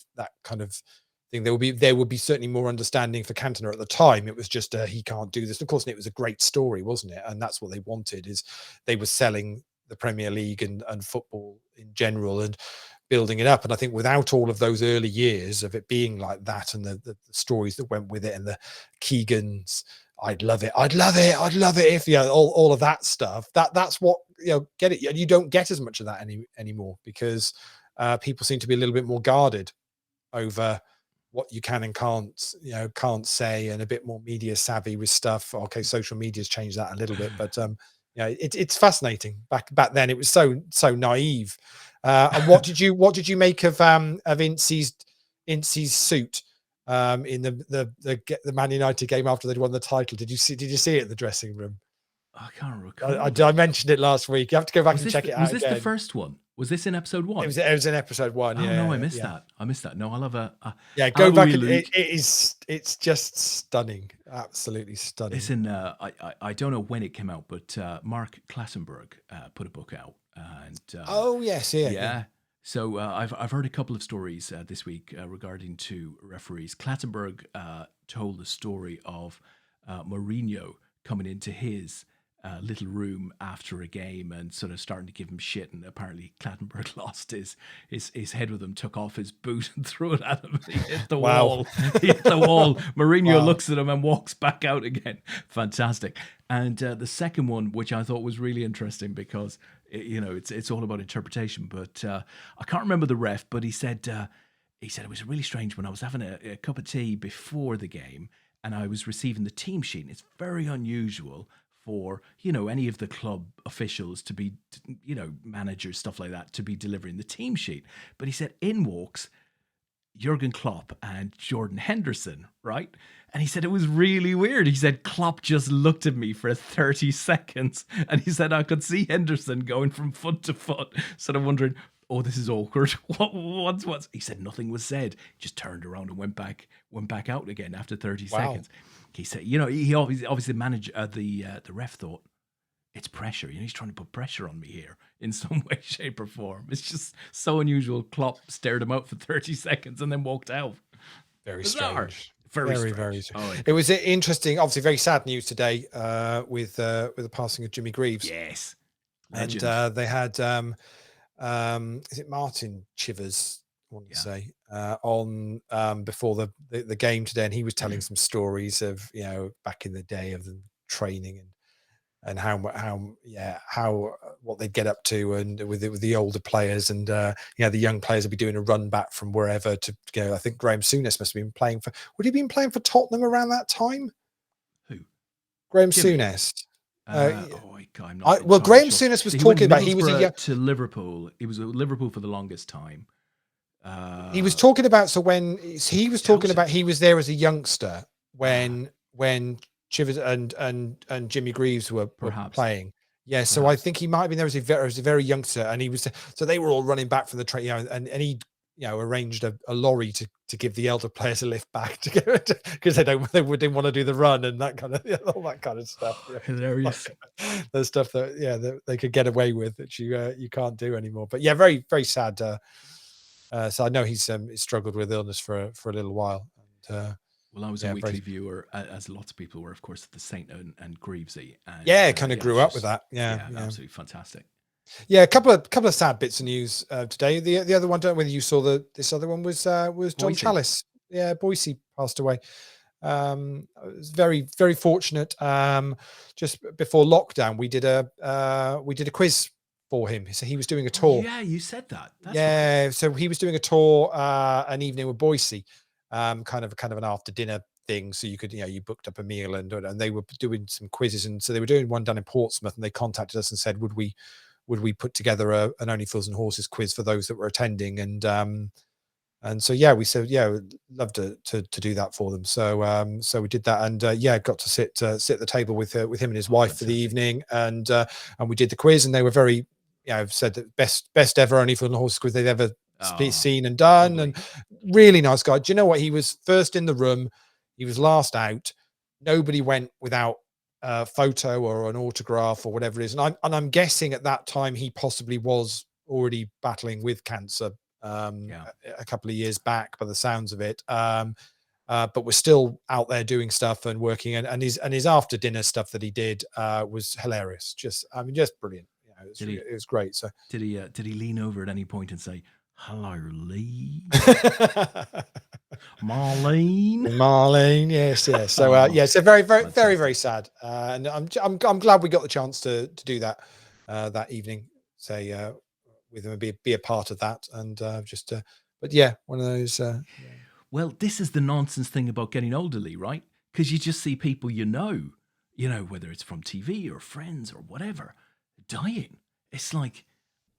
thing. There would be certainly more understanding for Cantona. At the time, it was just he can't do this. Of course, it was a great story, wasn't it? And that's what they wanted. Is they were selling the Premier League and football in general, and building it up. And I think without all of those early years of it being like that, and the stories that went with it, and the Keegans, I'd love it if, all of that stuff, that's what, get it. And you don't get as much of that anymore, because people seem to be a little bit more guarded over what you can and can't say, and a bit more media savvy with stuff. Okay, social media's changed that a little bit, but it's fascinating. Back then, it was so naive. And what did you make of Incy's suit in the Man United game after they'd won the title? Did you see it in the dressing room? I can't recall. I mentioned it last week. You have to go back and check it out. Was this the first one? Was this in episode 1? It was in episode 1. Oh, yeah. No, I missed that. I missed that. No, I love go back. It's just stunning. Absolutely stunning. Listen, I don't know when it came out, but Mark Klassenberg put a book out. And oh, yes. Yeah. So I've heard a couple of stories this week regarding to referees. Klassenberg told the story of Mourinho coming into his little room after a game and sort of starting to give him shit, and apparently Clattenburg lost his head with him, took off his boot and threw it at him. He hit the wall. He hit the wall. Mourinho looks at him and walks back out again. Fantastic. And the second one, which I thought was really interesting, because it's all about interpretation. But I can't remember the ref, but he said it was really strange when I was having a cup of tea before the game and I was receiving the team sheet. And it's very unusual for, any of the club officials to be, managers, stuff like that, to be delivering the team sheet. But he said in walks Jurgen Klopp and Jordan Henderson, right? And he said it was really weird. He said Klopp just looked at me for 30 seconds, and he said I could see Henderson going from foot to foot, sort of wondering, oh, this is awkward. What's? He said nothing was said. He just turned around and went back out again after 30 seconds. He said, he obviously managed the ref thought, it's pressure. He's trying to put pressure on me here in some way, shape, or form. It's just so unusual. Klopp stared him out for 30 seconds and then walked out. Very Bizarre. strange. Very strange. Oh, it was interesting. Obviously, very sad news today with the passing of Jimmy Greaves. Yes, legend. And they had is it Martin Chivers? I want to say on before the game today, and he was telling some stories of back in the day of the training and how what they'd get up to, and with the older players, and the young players would be doing a run back from wherever to go. I think Graham Souness must have been playing for. Would he been playing for Tottenham around that time? Who? Graham Souness. I'm not. Well, Graham sure. Souness was talking about he was to Liverpool. He was at Liverpool for the longest time. He was talking about he was there as a youngster when Chivers and Jimmy Greaves were playing. Yeah, so I think he might have been there as a very youngster, and he was so they were all running back from the train, and he arranged a lorry to give the elder players a lift back because they didn't want to do the run and that kind of all that kind of stuff. Hilarious. The stuff that they could get away with that you can't do anymore. But yeah, very very sad. So I know he's struggled with illness for a little while. And, well, I was a weekly viewer, as lots of people were, of course, the Saint and Greavesy. And, kind of grew up with that. Yeah, absolutely fantastic. Yeah, a couple of sad bits of news today. The other one, don't know whether you saw this other one was John Chalice. Yeah, Boise passed away. It was very very fortunate. Just before lockdown, we did a quiz for him. So he was doing a tour. Yeah, you said that. That's right. So he was doing a tour, an evening with Boise, kind of an after dinner thing. So you could, you booked up a meal and they were doing some quizzes. And so they were doing one down in Portsmouth, and they contacted us and said, would we put together an Only Fools and Horses quiz for those that were attending? And so, we said, we'd love to do that for them. So we did that, and got to sit at the table with him and his wife for the evening, and we did the quiz, and they were very, said that best ever Only Fools and Horses quiz they've ever seen and done, lovely. And really nice guy. Do you know what? He was first in the room, he was last out. Nobody went without a photo or an autograph or whatever it is, and I'm guessing at that time he possibly was already battling with cancer. A couple of years back by the sounds of it, but we're still out there doing stuff and working, and his after dinner stuff that he did was hilarious. Just brilliant. It was great. So did he lean over at any point and say, Hello, Lee. Marlene. Marlene, yes. So so very sad. And I'm glad we got the chance to do that that evening. Say with them, be a part of that, and but yeah, one of those. Well, this is the nonsense thing about getting older, Lee, right? Because you just see people you know, whether it's from TV or friends or whatever, dying. It's like,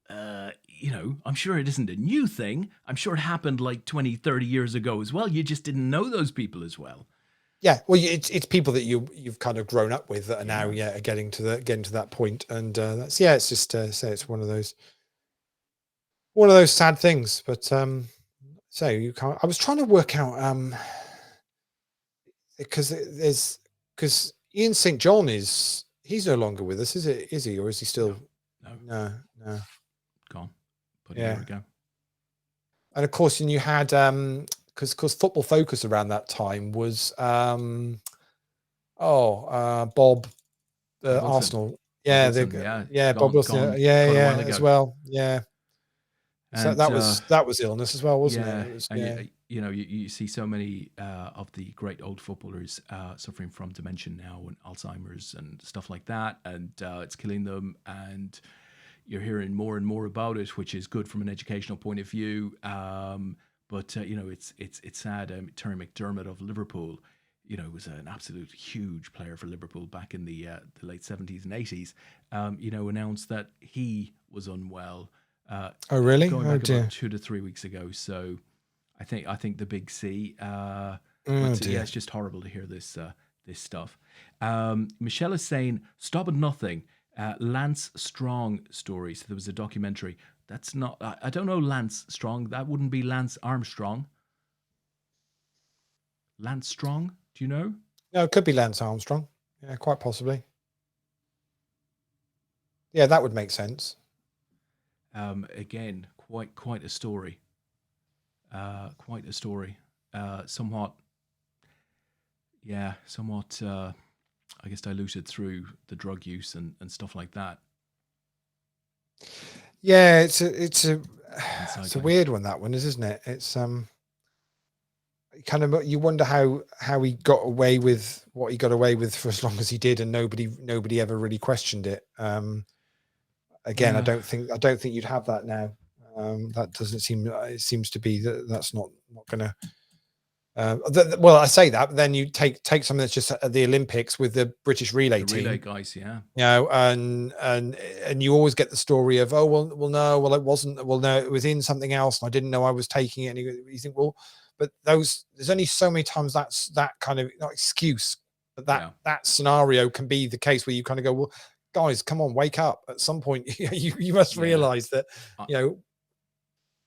I'm sure it isn't a new thing. I'm sure it happened like 20, 30 years ago as well. You just didn't know those people as well. Yeah, well, it's people that you've kind of grown up with that are now getting to that point, and that's it's just say it's one of those sad things. But so you can't. I was trying to work out because Ian St. John he's no longer with us, is he, or is he still? No. Gone. But a year ago. And of course, and you had because Football Focus around that time was Bob Arsenal. Bob Wilson, as well. Yeah. And so that was illness as well, wasn't it? It was, you see so many of the great old footballers suffering from dementia now and Alzheimer's and stuff like that, and it's killing them. And you're hearing more and more about it, which is good from an educational point of view. But it's sad. Terry McDermott of Liverpool, was an absolute huge player for Liverpool back in the late 70s and 80s. Announced that he was unwell. Oh really? Going back about 2 to 3 weeks ago. So I think the big C. It's just horrible to hear this stuff. Michelle is saying, "Stop at nothing." Lance Strong story. So there was a documentary. That's not. I don't know Lance Strong. That wouldn't be Lance Armstrong. Lance Strong. Do you know? No, it could be Lance Armstrong. Yeah, quite possibly. Yeah, that would make sense. Again, quite a story. Quite a story. Somewhat. I guess diluted through the drug use and stuff like that. Yeah, it's a weird one, that one is, isn't it? It's kind of, you wonder how he got away with what he got away with for as long as he did, and nobody ever really questioned it. Again, I don't think you'd have that now. That doesn't seem. It seems to be that's not going to. Well, I say that, but then you take something that's just at the Olympics with the British relay team. Relay guys, yeah. And you always get the story of, oh well, it wasn't. Well, no, it was in something else, and I didn't know I was taking it. And you think, well, but there's only so many times that's that kind of not excuse, but that scenario can be the case where you kind of go, well, guys, come on, wake up. At some point, you must realize that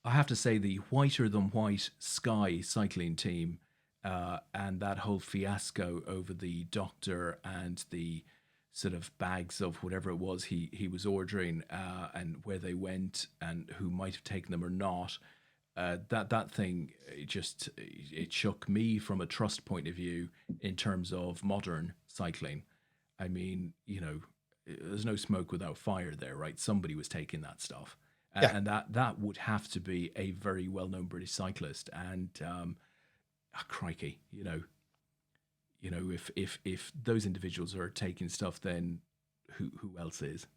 I have to say, the whiter than white Sky cycling team and that whole fiasco over the doctor and the sort of bags of whatever it was he was ordering and where they went and who might have taken them or not. That thing, it shook me from a trust point of view in terms of modern cycling. I mean, there's no smoke without fire there, right? Somebody was taking that stuff. And that would have to be a very well-known British cyclist. And crikey, if those individuals are taking stuff, then who else is?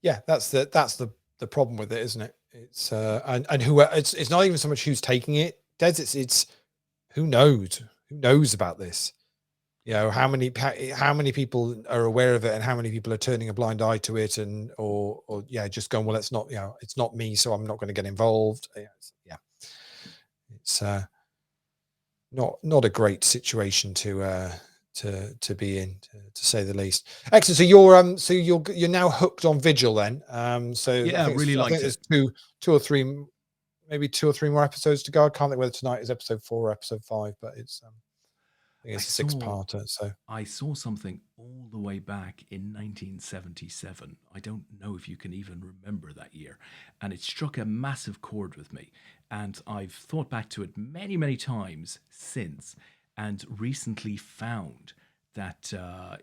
Yeah, that's the problem with it, isn't it? It's and who it's not even so much who's taking it, Des. It's who knows about this. How many people are aware of it, and how many people are turning a blind eye to it, and or just going, well, it's not me, so I'm not going to get involved. It's not a great situation to be in, to say the least. Excellent. So you're now hooked on Vigil then. So yeah, I really like it. There's two or three more episodes to go. I can't think whether tonight is episode 4 or episode 5, but it's. I think it's a 6-parter. So I saw something all the way back in 1977. I don't know if you can even remember that year, and it struck a massive chord with me. And I've thought back to it many, many times since, and recently found that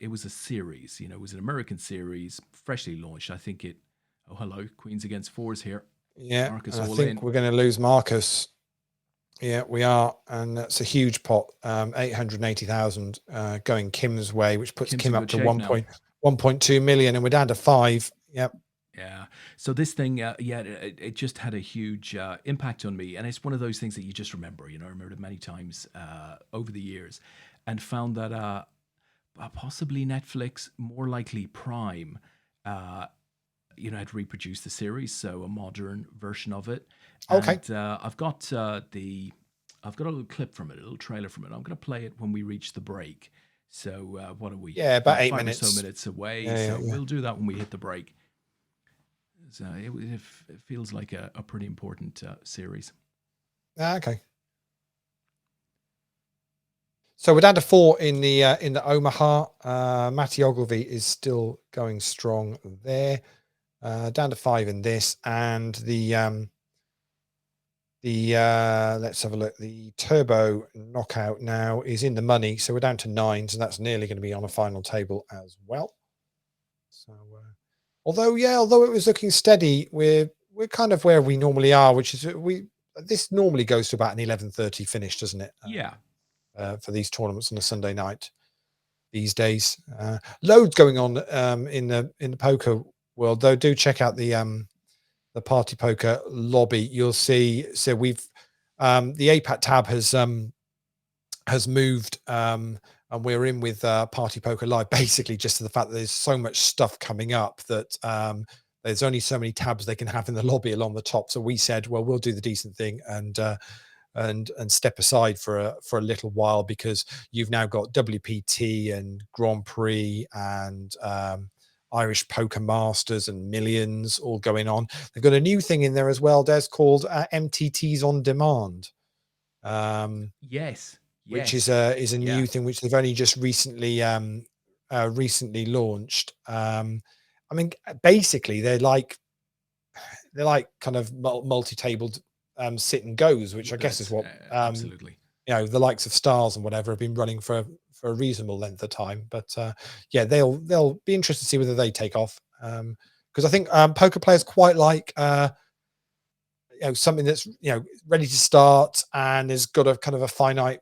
it was a series. It was an American series, freshly launched. I think it. Oh, hello, Queens Against Fours here. Yeah, Marcus and I all think in. we're going to lose Marcus. Yeah, we are, and that's a huge pot, 880,000 going Kim's way, which puts Kim's Kim in up good to shape now. 1.2 million, and we're down to 5. Yep. Yeah. So this thing, it just had a huge impact on me, and it's one of those things that you just remember. I remembered it many times over the years, and found that possibly Netflix, more likely Prime, uh, had reproduced the series, so a modern version of it. Okay. And I've got I've got a little clip from it, a little trailer from it. I'm going to play it when we reach the break. So what are we? Yeah, about 8 5 or so minutes. minutes away. Yeah, So yeah. we'll do that when we hit the break. So it feels like a pretty important series. Okay. So we're down to 4 in the Omaha. Matty Ogilvy is still going strong there. Down to 5 in this, and the let's have a look. The Turbo Knockout now is in the money, so we're down to 9, so that's nearly going to be on a final table as well. So, although it was looking steady, we're kind of where we normally are, which is this normally goes to about an 11:30 finish, doesn't it? Yeah. For these tournaments on a Sunday night these days. Loads going on in the poker world, though. Do check out the Party Poker lobby. You'll see. So we've the APAT tab has moved, and we're in with Party Poker Live, basically just to the fact that there's so much stuff coming up that there's only so many tabs they can have in the lobby along the top. So we said, well, we'll do the decent thing and step aside for a little while, because you've now got WPT and Grand Prix and Irish Poker Masters and Millions all going on. They've got a new thing in there as well, Des, called MTTs on Demand. Yes. Which is a new Yeah. thing which they've only just recently launched. I mean, basically they're like kind of multi-tabled sit and goes, which I guess is what absolutely, the likes of Stars and whatever have been running for a reasonable length of time. But yeah, they'll be interested to see whether they take off, because I think poker players quite like something that's ready to start and has got a kind of a finite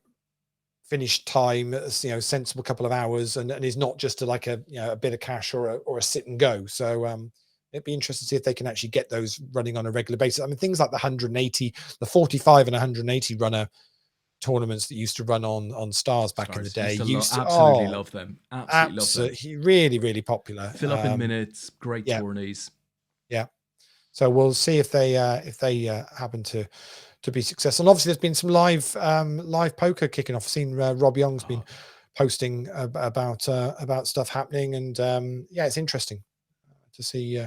finish time, sensible couple of hours, and is not just like a bit of cash or a sit and go. So it'd be interesting to see if they can actually get those running on a regular basis. I mean, things like the 180, the 45 and 180 runner tournaments that used to run on Stars back in the day absolutely love them. Absolutely, really, really popular. Fill up in minutes. Great tourneys. Yeah. So we'll see if they happen to be successful. And obviously, there's been some live poker kicking off. I've seen Rob Young's been posting about stuff happening, and it's interesting to see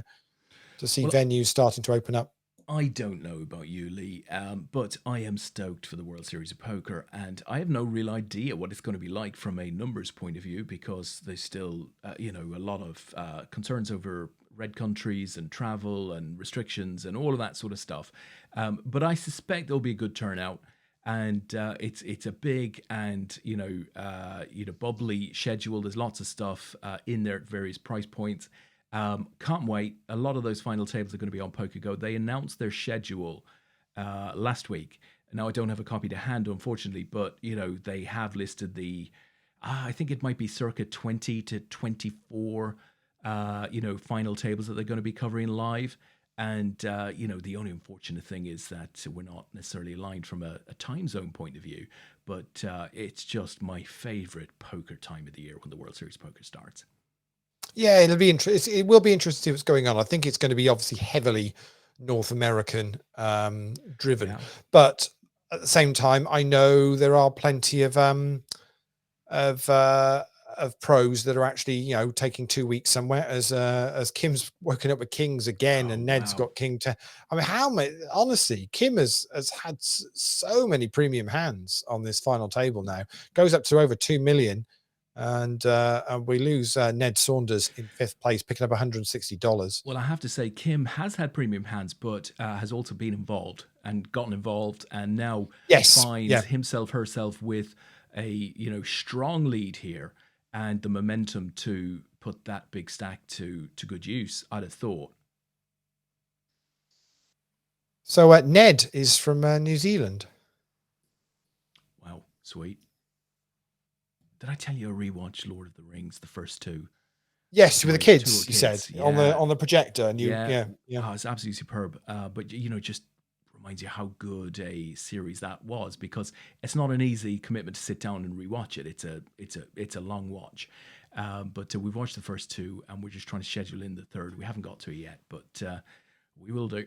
venues starting to open up. I don't know about you, Lee, but I am stoked for the World Series of Poker, and I have no real idea what it's going to be like from a numbers point of view, because there's still, a lot of concerns over red countries and travel and restrictions and all of that sort of stuff. But I suspect there'll be a good turnout, and it's a big and bubbly schedule. There's lots of stuff in there at various price points. Can't wait. A lot of those final tables are going to be on PokerGo. They announced their schedule last week. Now, I don't have a copy to hand, unfortunately, but they have listed the I think it might be circa 20 to 24 final tables that they're going to be covering live. And the only unfortunate thing is that we're not necessarily aligned from a time zone point of view, but it's just my favorite poker time of the year when the World Series Poker starts. Yeah, it'll be interesting. It will be interesting to see what's going on. I think it's going to be obviously heavily North American driven, but at the same time, I know there are plenty of pros that are actually taking 2 weeks somewhere, as Kim's woken up with kings again, and Ned's got king 10. I mean, how many? Honestly, Kim has had so many premium hands on this final table now. Goes up to over 2 million. And we lose Ned Saunders in 5th place, picking up $160. Well, I have to say, Kim has had premium hands, but has also been involved and gotten involved, and now finds herself with a strong lead here, and the momentum to put that big stack to good use, I'd have thought. So Ned is from New Zealand. Wow, sweet. Did I tell you I rewatched Lord of the Rings, the first two? Yes, with the kids, two you said, Yeah. on the projector. And Yeah. yeah. Oh, it's absolutely superb. But just reminds you how good a series that was, because it's not an easy commitment to sit down and rewatch it. It's a long watch. But we've watched the first two, and we're just trying to schedule in the third. We haven't got to it yet, but we will do.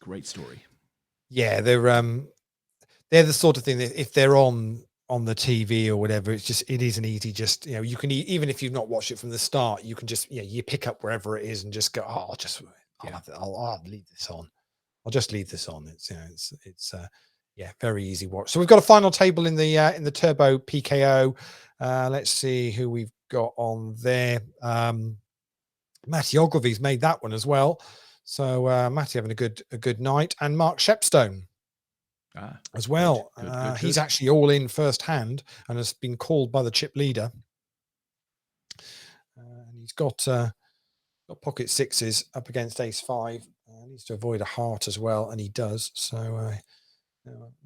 Great story. Yeah, they're the sort of thing that if they're on the TV or whatever, it isn't easy. Just, you can even if you've not watched it from the start, you can just, you pick up wherever it is and just go, oh, I'll leave this on. I'll just leave this on. It's very easy watch. So we've got a final table in the Turbo PKO. Let's see who we've got on there. Matty Ogilvy's made that one as well. So Matty having a good night, and Mark Shepstone as well. Good. He's actually all in first hand and has been called by the chip leader. And he's got pocket sixes up against ace five. Needs to avoid a heart as well, and he does. So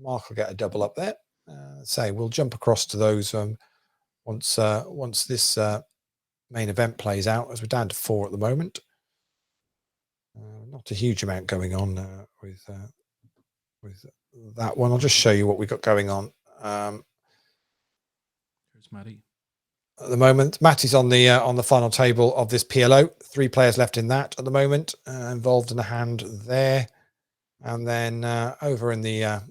Mark will get a double up there. We'll jump across to those once this main event plays out, as we're down to 4 at the moment. Not a huge amount going on with that one. I'll just show you what we've got going on. Here's Matty. At the moment, Matty's on the final table of this PLO. 3 players left in that at the moment, involved in a hand there, and then over in the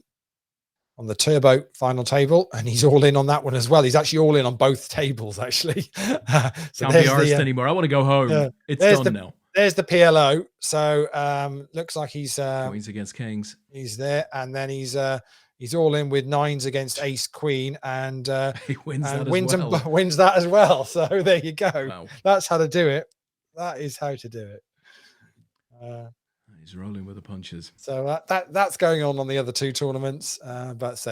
on the Turbo final table, and he's all in on that one as well. He's actually all in on both tables, actually. So can't be arsed anymore. I want to go home. It's done now. There's the PLO. So looks like he's Queens against Kings. He's there, and then he's all in with 9s against Ace Queen, and he wins that as well. So there you go. Wow. That's how to do it. That is how to do it. He's rolling with the punches. So that's going on the other 2 tournaments. But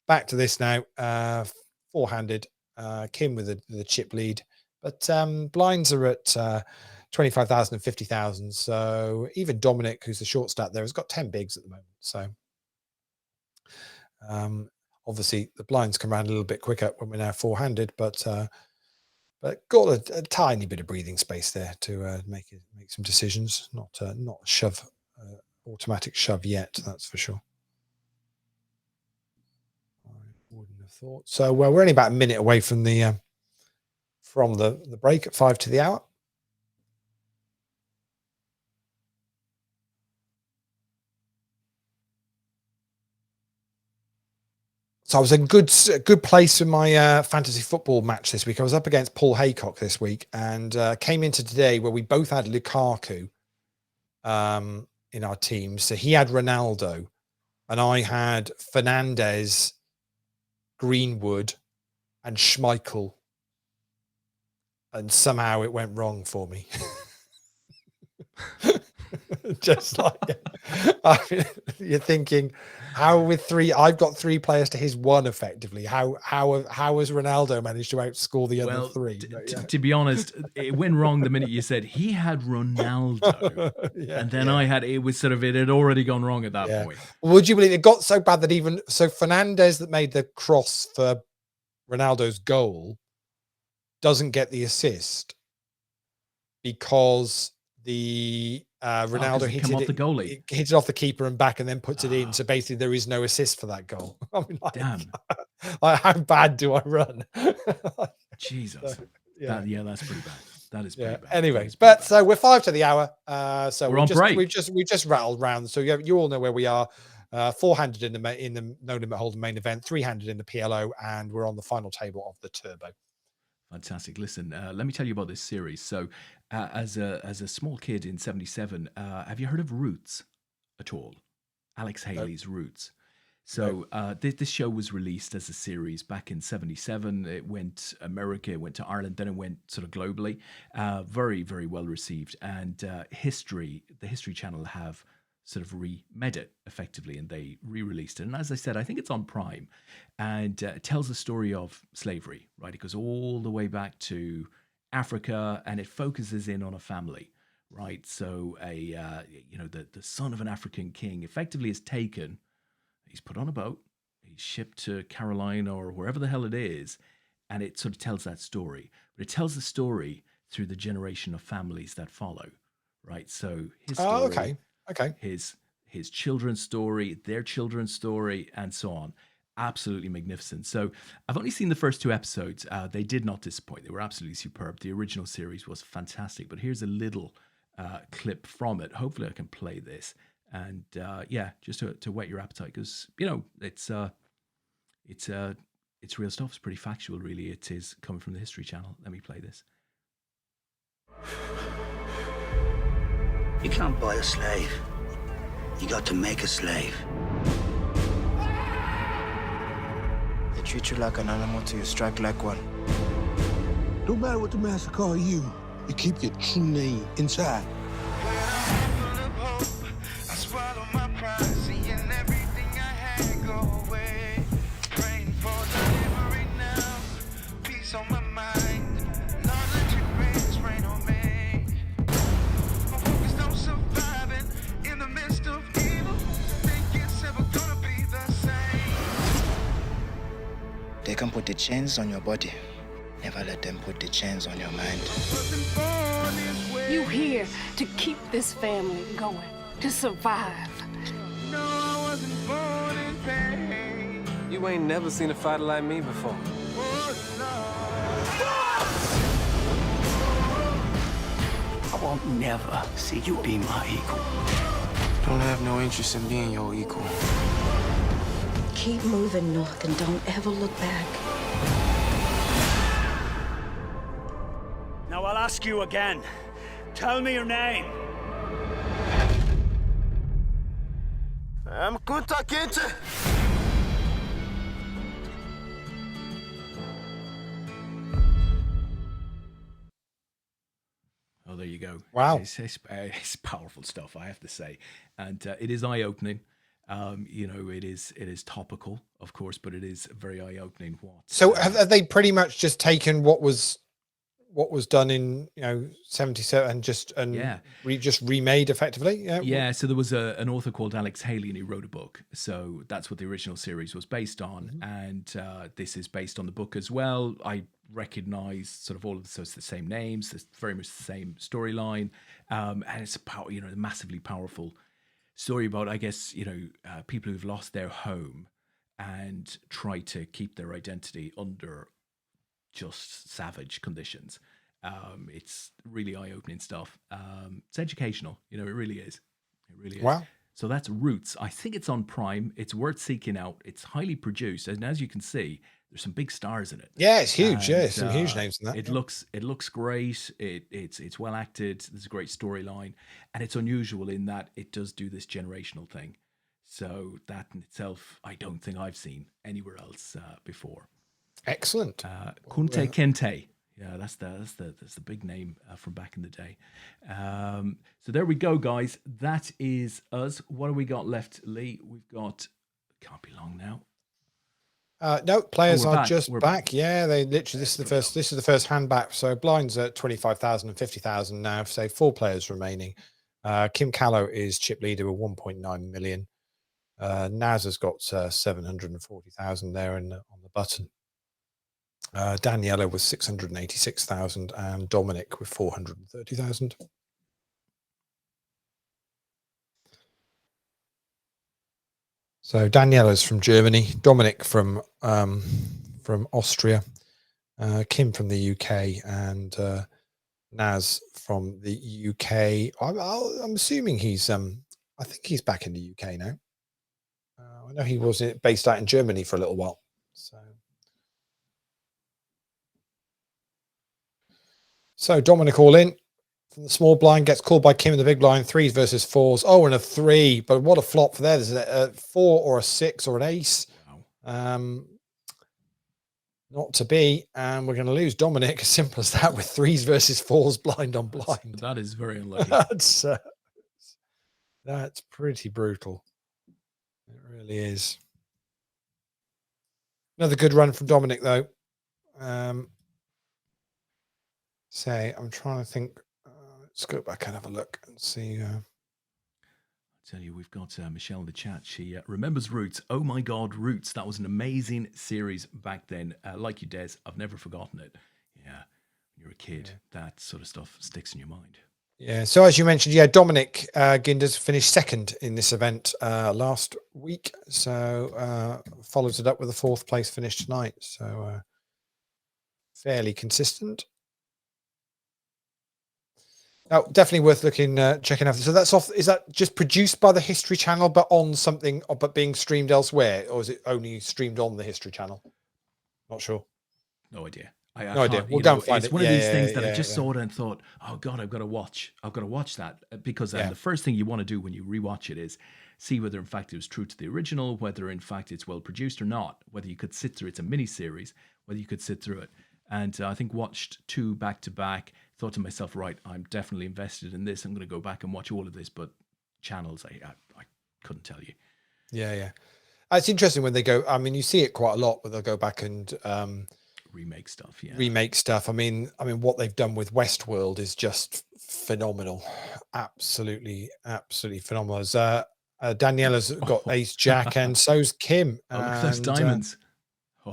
back to this now. 4-handed. Kim with the chip lead, but blinds are at 25,000 and 50,000. So even Dominic, who's the short stat there, has got 10 bigs at the moment. So obviously the blinds come around a little bit quicker when we're now 4-handed, but got a tiny bit of breathing space there to make some decisions. Not a shove, automatic shove yet, that's for sure. I wouldn't have thought. So we're only about a minute away from the break at 5 to the hour. So I was in a good place in my fantasy football match this week. I was up against Paul Haycock this week, and came into today where we both had Lukaku in our team. So he had Ronaldo, and I had Fernandes, Greenwood, and Schmeichel. And somehow it went wrong for me. Just like, I mean, you're thinking, how with 3, I've got 3 players to his 1 effectively. How has Ronaldo managed to outscore the other 3? To be honest, it went wrong the minute you said he had Ronaldo, and then I had, it had already gone wrong at that point. Would you believe it got so bad that Fernandes, that made the cross for Ronaldo's goal, doesn't get the assist because the Ronaldo hits it off the goalie. Hits it off the keeper and back, and then puts it in. So basically, there is no assist for that goal. I mean, damn! How bad do I run? Jesus. So, that's pretty bad. That is pretty bad. Anyway, so we're 5 to the hour. So we're on break. We've just rattled round. So you all know where we are. 4-handed in the No Limit Hold'em main event, 3-handed in the PLO, and we're on the final table of the Turbo. Fantastic. Listen, let me tell you about this series. So as a small kid in 77, have you heard of Roots at all? Alex Haley's Roots. So this show was released as a series back in 77. It went America, it went to Ireland, then it went sort of globally. Very, very well received. And the History Channel have sort of remade it effectively, and they re-released it. And as I said, I think it's on Prime, and it tells the story of slavery, right? It goes all the way back to Africa, and it focuses in on a family, right? So the son of an African king effectively is taken. He's put on a boat. He's shipped to Carolina or wherever the hell it is, and it sort of tells that story. But it tells the story through the generation of families that follow, right? So his Oh, story, okay. his children's story, their children's story, and so on. Absolutely magnificent. So I've only seen the first two episodes. They did not disappoint. They were absolutely superb. The original series was fantastic. But here's a little clip from it. Hopefully, I can play this. And just to whet your appetite, because it's real stuff. It's pretty factual, really. It is coming from the History Channel. Let me play this. You can't buy a slave. You got to make a slave. They treat you like an animal till you strike like one. No matter what the master call you, you keep your true name inside. I swallow my pride, seeing everything I had go away. Praying for delivery now, peace on my mind. Lord, let your grace rain on me. I'm focused on surviving in the midst of evil. Think it's ever gonna be the same. They can put the chains on your body. Never let them put the chains on your mind. You here to keep this family going, to survive. No, I wasn't born in pain. You ain't never seen a fighter like me before. I won't never see you be my equal. Don't have no interest in being your equal. Keep moving north and don't ever look back. Now I'll ask you again. Tell me your name. I'm Kunta Kinte. Oh, there you go. Wow. It's powerful stuff, I have to say. And it is eye-opening. It is topical, of course, but it is very eye-opening. So have they pretty much just taken what was done in 77 and just remade effectively? Yeah, so there was an author called Alex Haley, and he wrote a book. So that's what the original series was based on, and this is based on the book as well. I recognize sort of all of the same names. It's very much the same storyline, and it's a massively powerful story about, I guess, people who've lost their home and try to keep their identity under just savage conditions. It's really eye-opening stuff. It's educational, it really is. It really is. Wow. So that's Roots. I think it's on Prime. It's worth seeking out. It's highly produced, and as you can see, there's some big stars in it. Yeah, it's huge. Some huge names in that. It looks great. It's well acted. There's a great storyline, and it's unusual in that it does do this generational thing. So that in itself, I don't think I've seen anywhere else before. Excellent. Kunta Kinte. Yeah, that's the big name from back in the day. So there we go, guys. That is us. What have we got left, Lee? We've got, can't be long now. No, players are back. just We're back. Yeah, they literally. This is the first hand back. So blinds at 25,000 and 50,000 now. So 4 players remaining. Kim Callow is chip leader with 1.9 million. Naz has got 740,000 there on the button. Daniela with 686,000 and Dominic with 430,000. So Daniela's from Germany, Dominic from Austria, Kim from the UK, and Naz from the UK. I'm assuming he's I think he's back in the UK now. I know he was based out in Germany for a little while. So Dominic all in from the small blind, gets called by Kim in the big blind. 3s versus 4s. Oh, and a 3, but what a flop for there. There's a 4 or a 6 or an ace. Wow. Not to be, and we're going to lose Dominic. As simple as that, with 3s versus 4s, blind on blind. That is very unlucky. That's pretty brutal. It really is. Another good run from Dominic, though. I'm trying to think. Let's go back and have a look and see. Tell you, we've got Michelle in the chat. She remembers Roots. Oh my God, Roots. That was an amazing series back then. Like you, Des, I've never forgotten it. Yeah, when you're a kid, that sort of stuff sticks in your mind. Yeah. So as you mentioned, yeah, Dominic Ginders finished second in this event last week. So follows it up with a 4th place finish tonight. So fairly consistent. Oh, definitely worth looking, checking out. So that's off. Is that just produced by the History Channel, but on something, but being streamed elsewhere, or is it only streamed on the History Channel? Not sure. No idea. No idea. We'll go and find it. It's one of these things that I just saw it and thought, oh God, I've got to watch that, because the first thing you want to do when you rewatch it is see whether in fact it was true to the original, whether in fact it's well produced or not, whether you could sit through it's a mini series, whether you could sit through it. And I think watched 2 back to back, thought to myself, right, I'm definitely invested in this. I'm going to go back and watch all of this, but channels, I couldn't tell you. Yeah. It's interesting when they go, I mean, you see it quite a lot, but they'll go back and remake stuff. Yeah. Remake stuff. I mean, what they've done with Westworld is just phenomenal. Absolutely phenomenal. As Daniela's got Ace Jack and so's Kim. Oh, look at those diamonds.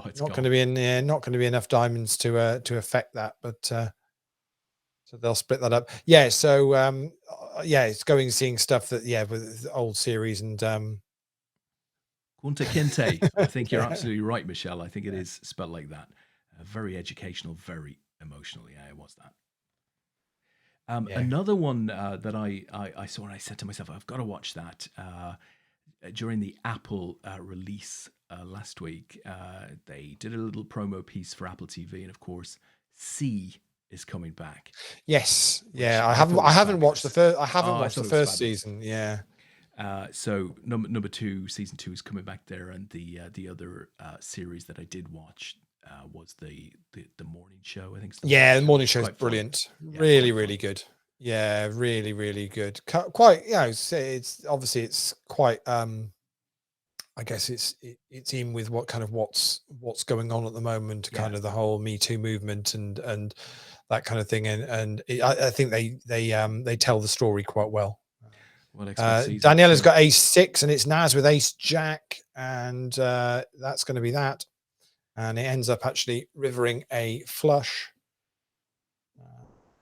It's not going to be not going to be enough diamonds to affect that, but so they'll split that up. Yeah, so it's going seeing stuff that with the old series and Kunta Kinte. I think you're absolutely right, Michelle. I think it is spelled like that. Very educational, very emotional. Yeah, it was that. Another one that I saw and I said to myself, I've got to watch that. During the Apple release last week, they did a little promo piece for Apple TV, and of course, C is coming back. Yes, yeah. I haven't watched the first. I haven't watched the first season. Yeah. So number 2, season 2 is coming back there, and the other series that I did watch was the morning show. I think. The morning show is brilliant. Really good. Yeah, really good. Quite, it's obviously it's quite. I guess it's in with what's going on at the moment, kind of the whole Me Too movement and that kind of thing, and I think they tell the story quite well. Daniela's got Ace 6, and it's Naz with Ace Jack, and that's going to be that, and it ends up actually rivering a flush.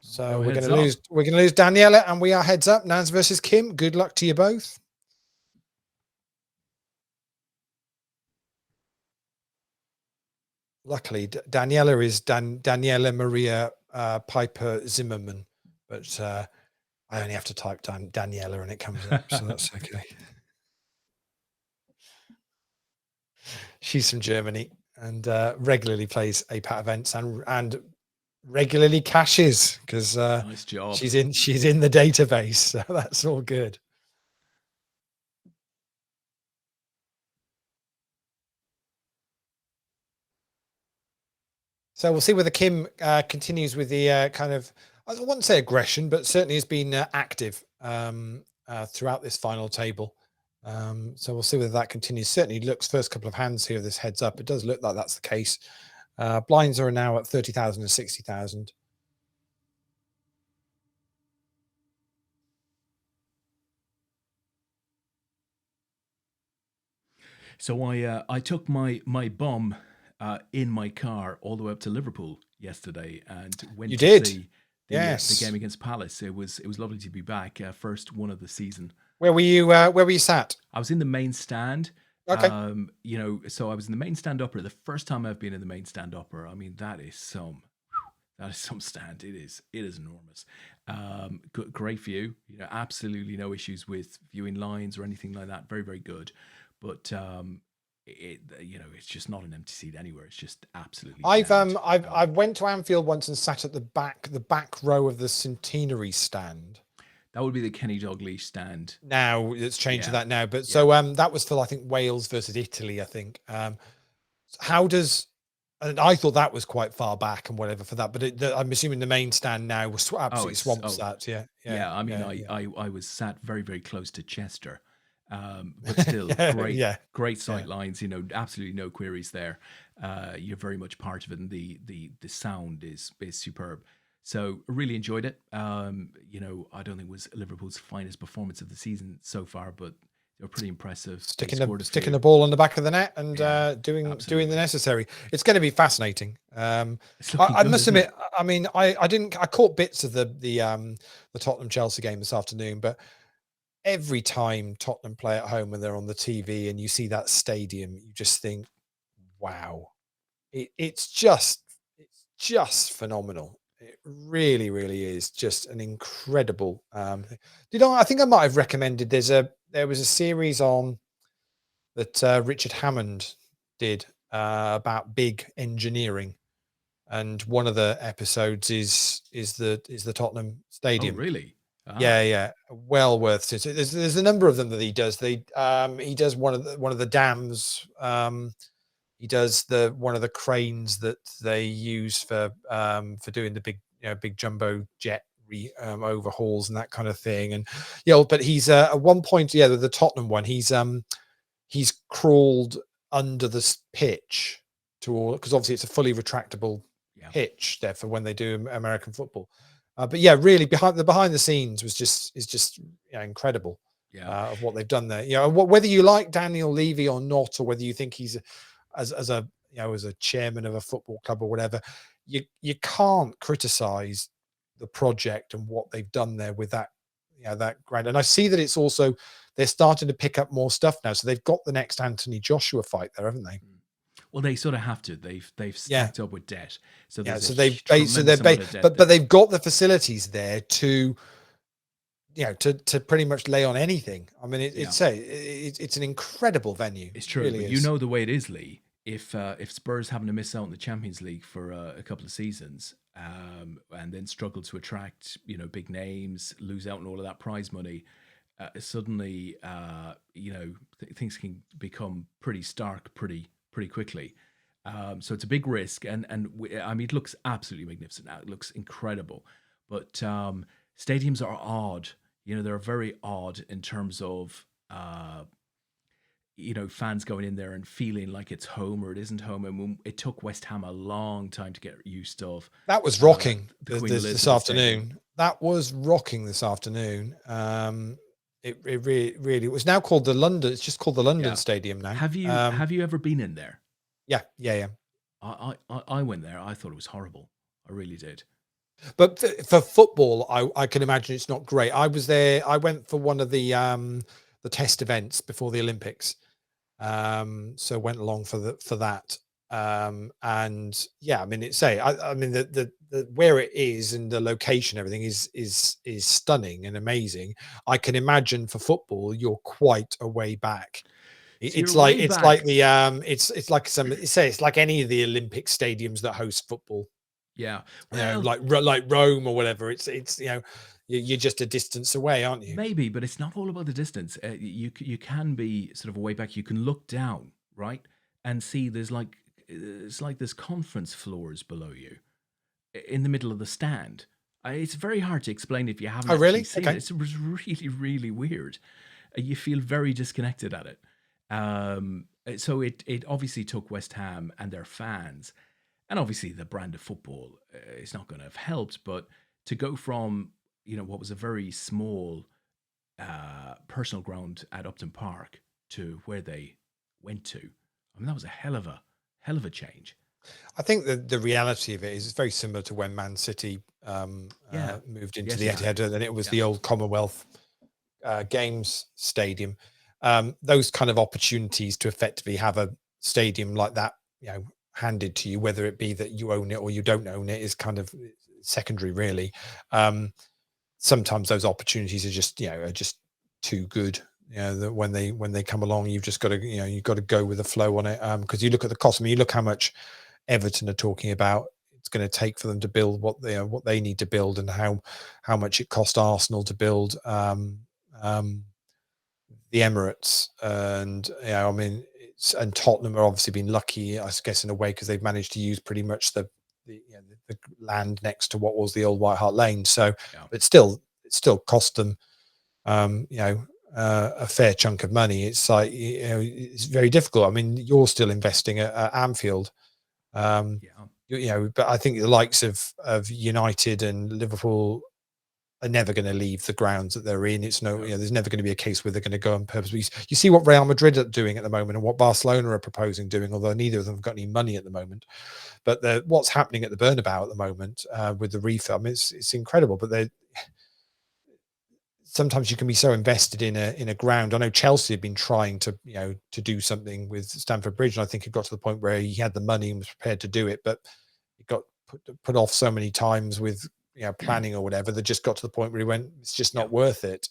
So we're going to lose Daniela, and we are heads up. Naz versus Kim. Good luck to you both. Luckily, Daniela is Daniela Maria Piper Zimmerman, but I only have to type Daniela and it comes up, so that's okay. She's from Germany and regularly plays APAT events and regularly cashes because nice job. She's in the database, so that's all good. So we'll see whether Kim continues with the kind of, I wouldn't say aggression, but certainly has been active throughout this final table. So we'll see whether that continues. Certainly looks, first couple of hands here, this heads up. It does look like that's the case. Blinds are now at 30,000 and 60,000. So I took my bomb in my car all the way up to Liverpool yesterday and went to see the game against Palace. It was lovely to be back. First one of the season. Where were you sat? I was in the main stand. Okay. So I was in the main stand upper. The first time I've been in the main stand upper. I mean, that is some stand. It is enormous. Great view. Absolutely no issues with viewing lines or anything like that. Very, very good. But it's just not an empty seat anywhere. It's just absolutely. I went to Anfield once and sat at the back row of the Centenary stand. That would be the Kenny Dalglish stand. Now it's changed to that now, but so that was for I think Wales versus Italy. I think. And I thought that was quite far back and whatever for that, but I'm assuming the main stand now was absolutely swamps that. Yeah. I mean, I was sat very, very close to Chester. But still great sight lines, absolutely no queries there. You're very much part of it, and the sound is superb. So I really enjoyed it. You know, I don't think it was Liverpool's finest performance of the season so far, but they were pretty impressive. They scored a Sticking few. the ball on the back of the net and Yeah, doing absolutely. the necessary. It's going to be fascinating. It's looking I good, must isn't admit, it? I mean, I caught bits of the Tottenham Chelsea game this afternoon, but every time Tottenham play at home when they're on the TV and you see that stadium, you just think, wow, it's just phenomenal. It really, really is just an incredible. I think I might have recommended there was a series on that Richard Hammond did about big engineering, and one of the episodes is the Tottenham Oh, Stadium. really? Ah, Yeah, yeah, well worth it. There's a number of them that he does. He does one of the dams. He does one of the cranes that they use for doing the big big jumbo jet overhauls and that kind of thing. And but he's at one point, the Tottenham one, he's crawled under the pitch because obviously it's a fully retractable yeah, pitch there for when they do American football. But yeah, really behind the scenes is just incredible yeah. of what they've done there. Whether you like Daniel Levy or not, or whether you think he's as a as a chairman of a football club or whatever, you can't criticize the project and what they've done there with that that grand. And I see that it's also they're starting to pick up more stuff now, so they've got the next Anthony Joshua fight there, haven't they? Well, they sort of have to. They've stacked up with debt, so Yeah, there's so a tremendous amount of debt. but they've got the facilities there to to pretty much lay on anything. I mean, it's an incredible venue. It's true, really but is. you know the way it is, Lee. If Spurs happen to miss out in the Champions League for a couple of seasons, and then struggle to attract big names, lose out on all of that prize money, suddenly things can become pretty stark pretty quickly. So it's a big risk, and I mean, it looks absolutely magnificent now. It looks incredible, but stadiums are odd. They're very odd in terms of fans going in there and feeling like it's home or it isn't home. And it took West Ham a long time to get used of. That was rocking the Queen this Elizabeth afternoon. Stadium. That was rocking this afternoon. It really it was now called the London. It's just called the London Stadium now. Have you ever been in there? Yeah. I went there. I thought it was horrible. I really did. But for football, I can imagine it's not great. I was there. I went for one of the test events before the Olympics, so went along for that. And yeah, I mean, I mean the where it is and the location, everything is stunning and amazing. I can imagine for football, you're quite a way back. It's like it's like any of the Olympic stadiums that host football. Yeah, like Rome or whatever. It's you're just a distance away, aren't you? Maybe, but it's not all about the distance. You can be sort of a way back. You can look down, right, and see there's there's conference floors below you, in the middle of the stand. It's very hard to explain if you haven't. Oh, really? Seen Okay. it. It was really, really weird. You feel very disconnected at it. So it obviously took West Ham and their fans, and obviously the brand of football is not going to have helped, but to go from what was a very small personal ground at Upton Park to where they went to, I mean, that was a hell of a change. I think the reality of it is it's very similar to when Man City moved into the Etihad, and it was the old Commonwealth Games Stadium. Those kind of opportunities to effectively have a stadium like that, handed to you, whether it be that you own it or you don't own it, is kind of secondary, really. Sometimes those opportunities are just too good. That when they come along, you've just got to you've got to go with the flow on it. Because you look at the cost. I mean, you look how much Everton are talking about it's going to take for them to build what they need to build, and how much it cost Arsenal to build the Emirates. And I mean, and Tottenham are obviously been lucky, I guess, in a way, because they've managed to use pretty much the land next to what was the old White Hart Lane. So it still cost them a fair chunk of money. It's like it's very difficult. I mean, you're still investing at Anfield. But I think the likes of United and Liverpool are never going to leave the grounds that they're in. It's there's never going to be a case where they're going to go on purpose. You see what Real Madrid are doing at the moment and what Barcelona are proposing doing, although neither of them have got any money at the moment. But what's happening at the Bernabeu at the moment with the refurb, I mean, it's incredible. But sometimes you can be so invested in a ground. I know Chelsea have been trying to do something with Stamford Bridge, and I think it got to the point where he had the money and was prepared to do it, but it got put off so many times with planning or whatever, that just got to the point where he went, it's just not worth it.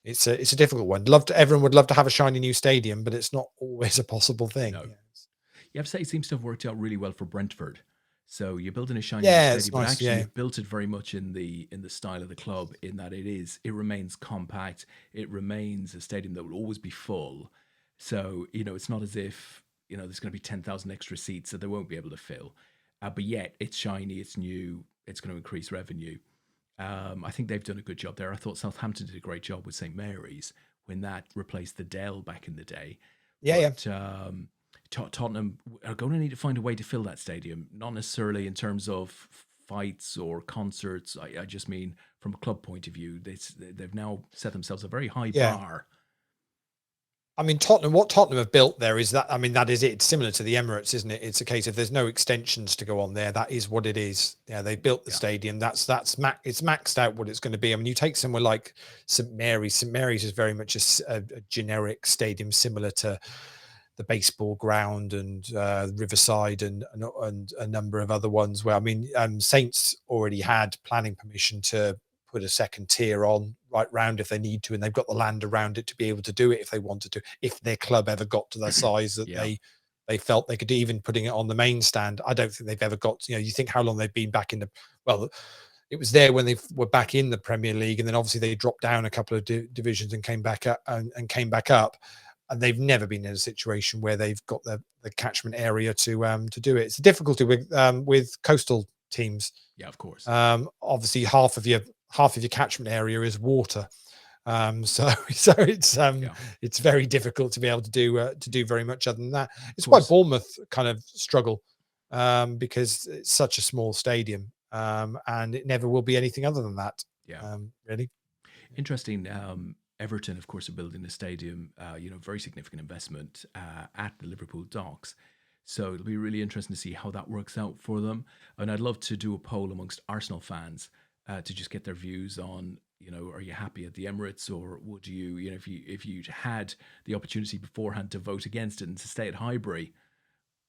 It's a difficult one. Everyone would love to have a shiny new stadium, but it's not always a possible thing. No. You have to say it seems to have worked out really well for Brentford. So you're building a shiny Yeah, new it's stadium, but nice, actually yeah. you've built it very much in the style of the club, in that it remains compact. It remains a stadium that will always be full. So, it's not as if, there's going to be 10,000 extra seats that they won't be able to fill. But yet it's shiny, it's new, it's going to increase revenue. I think they've done a good job there. I thought Southampton did a great job with St. Mary's when that replaced the Dell back in the day. But Tottenham are going to need to find a way to fill that stadium, not necessarily in terms of fights or concerts. I just mean from a club point of view. They've now set themselves a very high bar. I mean, what Tottenham have built there is that, I mean, that is it. It's similar to the Emirates, isn't it? It's a case of there's no extensions to go on there. That is what it is. Yeah, they built the stadium. It's maxed out what it's going to be. I mean, you take somewhere like St. Mary's. St. Mary's is very much a generic stadium, similar to the baseball ground and Riverside and a number of other ones where, I mean, Saints already had planning permission to put a second tier on right round if they need to, and they've got the land around it to be able to do it if they wanted to, if their club ever got to the size that they felt they could, even putting it on the main stand. I don't think they've ever got, you think how long they've been back in it was there when they were back in the Premier League, and then obviously they dropped down a couple of divisions and came back up and came back up, and they've never been in a situation where they've got the catchment area to do it. It's a difficulty with coastal teams. Yeah, of course. Obviously half of your catchment area is water, so it's very difficult to be able to do very much other than that. It's why Bournemouth kind of struggle, because it's such a small stadium, and it never will be anything other than that. Really interesting. Everton, of course, are building a stadium, very significant investment at the Liverpool docks. So it'll be really interesting to see how that works out for them. And I'd love to do a poll amongst Arsenal fans to just get their views on, are you happy at the Emirates, or would you, if you had the opportunity beforehand to vote against it and to stay at Highbury,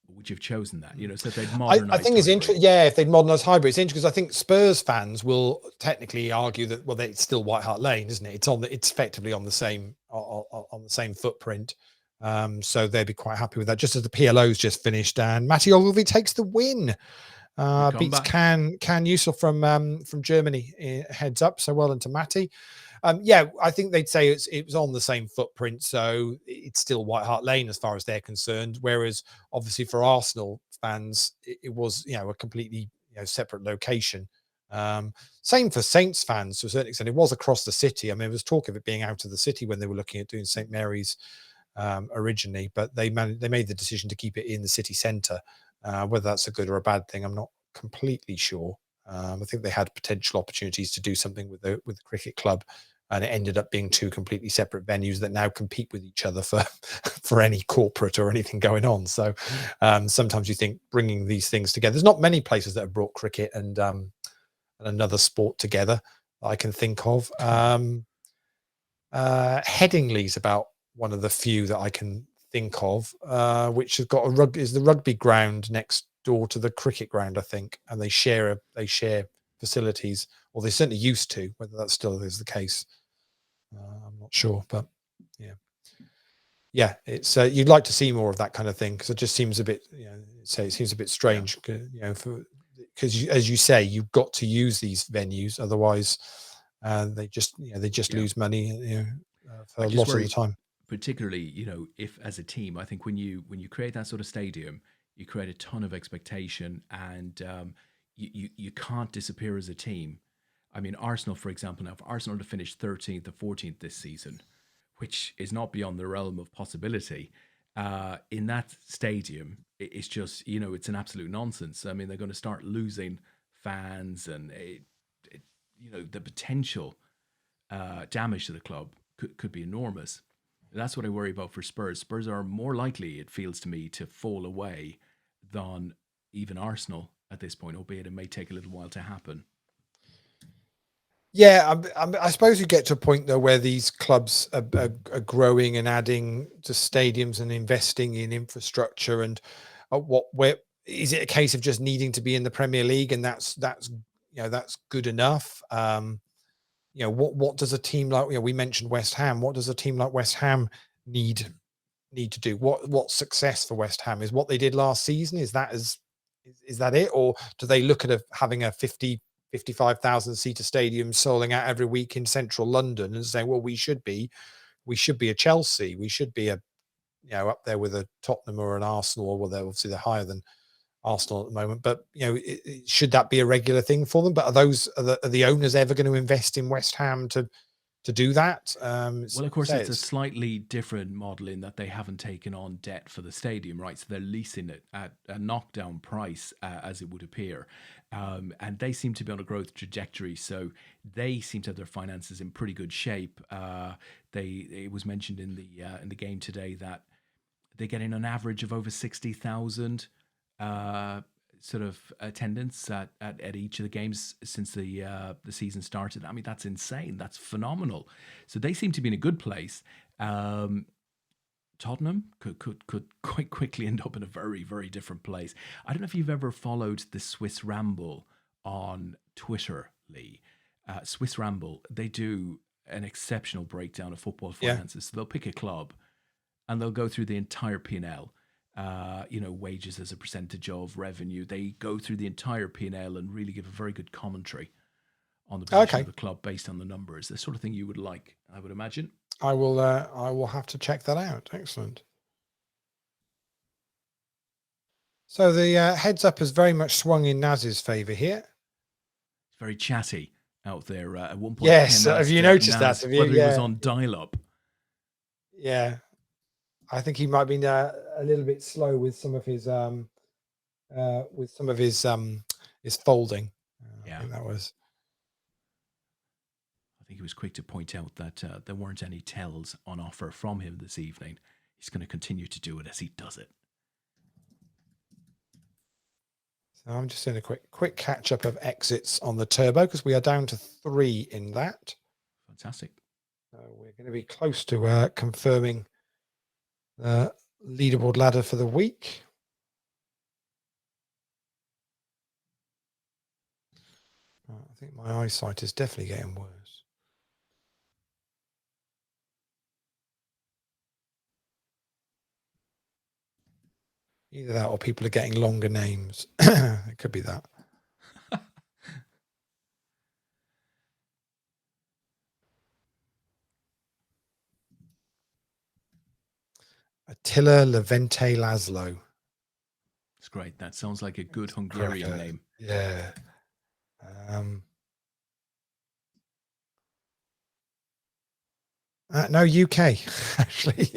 would you have chosen that? So if they'd modernized. I think it's interesting. Yeah, if they'd modernized Highbury, it's interesting because I think Spurs fans will technically argue that it's still White Hart Lane, isn't it? It's effectively on the same footprint. So they'd be quite happy with that. Just as the PLO's just finished, and Matty Ogilvy takes the win. Beats Can Yusuf from Germany, heads up. So well done to Matty. I think they'd say it was on the same footprint, so it's still White Hart Lane as far as they're concerned. Whereas obviously for Arsenal fans, it was a completely separate location. Same for Saints fans to a certain extent. It was across the city. I mean, there was talk of it being out of the city when they were looking at doing St. Mary's originally, but they made the decision to keep it in the city centre. Whether that's a good or a bad thing, I'm not completely sure. I think they had potential opportunities to do something with the cricket club, and it ended up being two completely separate venues that now compete with each other for any corporate or anything going on. So sometimes you think bringing these things together. There's not many places that have brought cricket and another sport together that I can think of. Headingley's about one of the few that I can think of, which has got is the rugby ground next door to the cricket ground, I think, and they share facilities, or they certainly used to. Whether that still is the case, I'm not sure, but it's you'd like to see more of that kind of thing, because it just seems a bit, it seems a bit strange, because as you say, you've got to use these venues, otherwise they just lose money for a lot of the time. Particularly, if as a team, I think when you create that sort of stadium, you create a ton of expectation, and you can't disappear as a team. I mean, Arsenal, for example, now, if Arsenal to finish 13th or 14th this season, which is not beyond the realm of possibility, in that stadium, it's just, it's an absolute nonsense. I mean, they're going to start losing fans, and the potential damage to the club could be enormous. That's what I worry about for Spurs. Spurs are more likely, it feels to me, to fall away than even Arsenal at this point, albeit it may take a little while to happen. Yeah, I suppose you get to a point though where these clubs are growing and adding to stadiums and investing in infrastructure. And where is it a case of just needing to be in the Premier League, and that's good enough? What does a team like, we mentioned West Ham? What does a team like West Ham need to do? What success for West Ham is what they did last season? Is that it, or do they look at having a 55,000 seater stadium selling out every week in central London and saying, well, we should be a Chelsea, we should be up there with a Tottenham or an Arsenal, or well, they're higher than Arsenal at the moment, but should that be a regular thing for them? But are the owners ever going to invest in West Ham to do that? Well, of course, it's a slightly different model in that they haven't taken on debt for the stadium, right? So they're leasing it at a knockdown price, as it would appear. And they seem to be on a growth trajectory, so they seem to have their finances in pretty good shape. It was mentioned in the game today that they're getting an average of over 60,000 sort of attendance at each of the games since the season started. I mean, that's insane. That's phenomenal. So they seem to be in a good place. Tottenham could quite quickly end up in a very, very different place. I don't know if you've ever followed the Swiss Ramble on Twitter, Lee. Swiss Ramble, they do an exceptional breakdown of football finances. So they'll pick a club and they'll go through the entire P&L. Wages as a percentage of revenue. They go through the entire P&L and really give a very good commentary on the position of the club based on the numbers. The sort of thing you would like, I would imagine. I will have to check that out. Excellent. So the heads up has very much swung in Naz's favour here. It's very chatty out there at one point. Yes, have you noticed that? Have you? Whether he was on dial-up. Yeah, I think he might be a little bit slow with some of his his folding. Yeah, I think that was. I think he was quick to point out that there weren't any tells on offer from him this evening. He's going to continue to do it as he does it. So I'm just doing a quick catch up of exits on the turbo because we are down to 3 in that. Fantastic. So we're going to be close to confirming the leaderboard ladder for the week. I think my eyesight is definitely getting worse. Either that or people are getting longer names. It could be that. Attila Levente Laszlo. It's great. That sounds like a good Hungarian name. Yeah. No, UK, actually.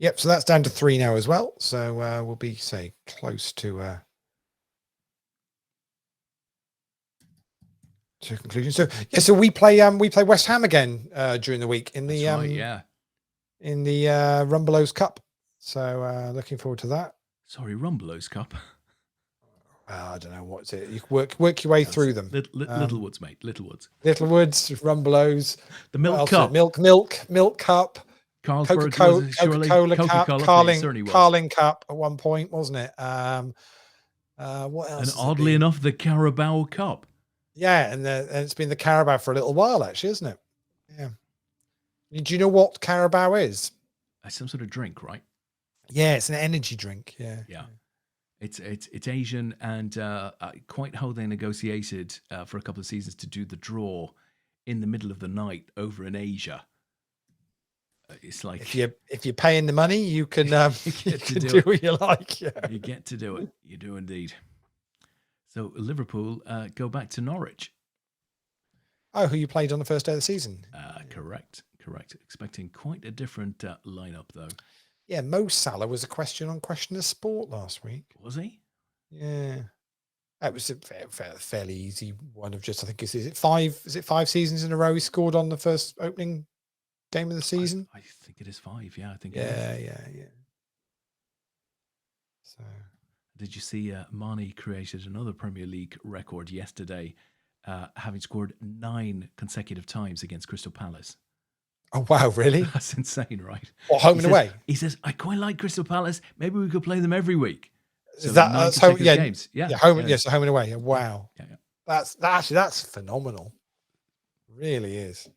Yep, so that's down to 3 now as well. So we'll be, say, close to conclusion. So yeah, so we play West Ham again during the week in the in the Rumbelows Cup. So looking forward to that. Sorry, Rumbelows Cup. I don't know what's it. You work your way through them. Littlewoods, mate. Littlewoods, Rumbelows. The Milk Cup. Milk Cup. Carlsberg, Coca-Cola Cup, Carling Cup at one point, wasn't it? What else? And oddly enough, the Carabao Cup. Yeah, and it's been the Carabao for a little while, actually, isn't it? Yeah. Do you know what Carabao is? Some sort of drink, right? Yeah, it's an energy drink. Yeah. Yeah. It's Asian, and quite how they negotiated for a couple of seasons to do the draw in the middle of the night over in Asia. It's like if you're paying the money, you can do what you like. Yeah. You get to do it. You do indeed. So Liverpool go back to Norwich. Oh, who you played on the first day of the season? Correct. Expecting quite a different lineup, though. Yeah, Mo Salah was a question on Question of Sport last week. Was he? Yeah. That was a fairly easy one of just, I think, is it 5? Is it 5 seasons in a row he scored on the first opening game of the season? I think it is 5. Yeah, I think. Yeah. So, did you see Mane created another Premier League record yesterday, having scored 9 consecutive times against Crystal Palace? oh wow, really? That's insane, right? What, home and away? He says, I quite like Crystal Palace. Maybe we could play them every week. So Is that 9 home? consecutive Yeah, games. Yeah, home. Yes, home and away. Wow, yeah. that's phenomenal. Really is.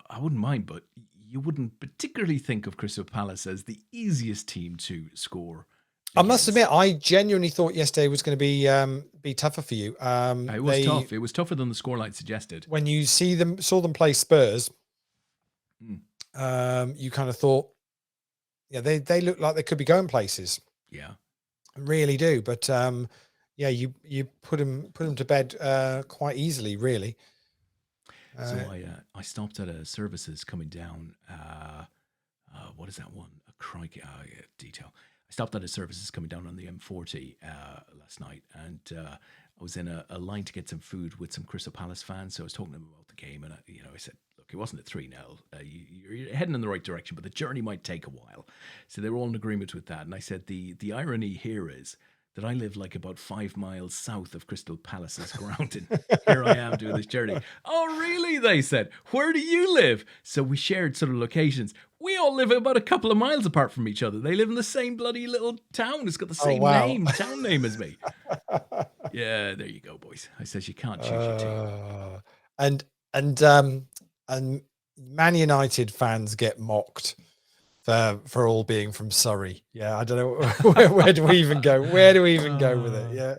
I wouldn't mind, but you wouldn't particularly think of Crystal Palace as the easiest team to score. I must admit, I genuinely thought yesterday was going to be tougher for you. It was tough. It was tougher than the scoreline suggested. When you saw them play Spurs, you kind of thought, yeah, they look like they could be going places. Yeah, really do. But yeah, you put them to bed quite easily, really. So I stopped at a services coming down. What is that one? A crikey detail. I stopped at a services coming down on the M40 last night, and I was in a line to get some food with some Crystal Palace fans. So I was talking to them about the game, and I said, look, it wasn't a 3-0. You're heading in the right direction, but the journey might take a while. So they were all in agreement with that. And I said, the irony here is that I live like about 5 miles south of Crystal Palace's ground, and here I am doing this journey. Oh, really? They said. Where do you live? So we shared sort of locations. We all live about a couple of miles apart from each other. They live in the same bloody little town. It's got the same town name as me. Yeah, there you go, boys. I says you can't choose your team. And Man United fans get mocked for all being from Surrey. Yeah, I don't know where do we even go? Where do we even go with it? Yeah,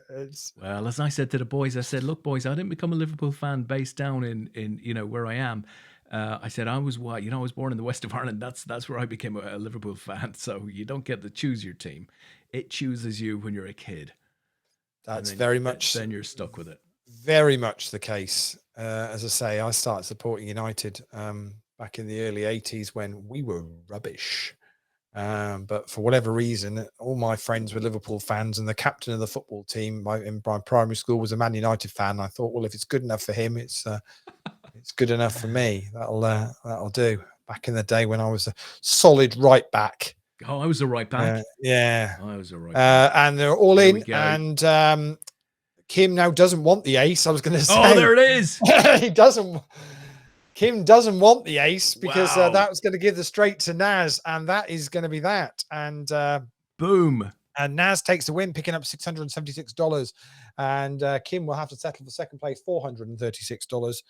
well, as I said to the boys, I said, look, boys, I didn't become a Liverpool fan based down in where I am. I said I was born in the west of Ireland. That's where I became a Liverpool fan. So you don't get to choose your team; it chooses you when you're a kid. That's very much. Then you're stuck with it. Very much the case. As I say, I started supporting United back in the early 80s when we were rubbish. But for whatever reason, all my friends were Liverpool fans, and the captain of the football team in my primary school was a Man United fan. I thought, well, if it's good enough for him, it's good enough for me. That'll do. Back in the day when I was a solid right back. Oh, I was a right back. Yeah, I was a right back. And they're all in, and Kim now doesn't want the ace. I was going to say. Oh, there it is. He doesn't. Kim doesn't want the ace because that was going to give the straight to Naz, and that is going to be that. And boom. And Naz takes the win, picking up $676, and Kim will have to settle for second place, $436.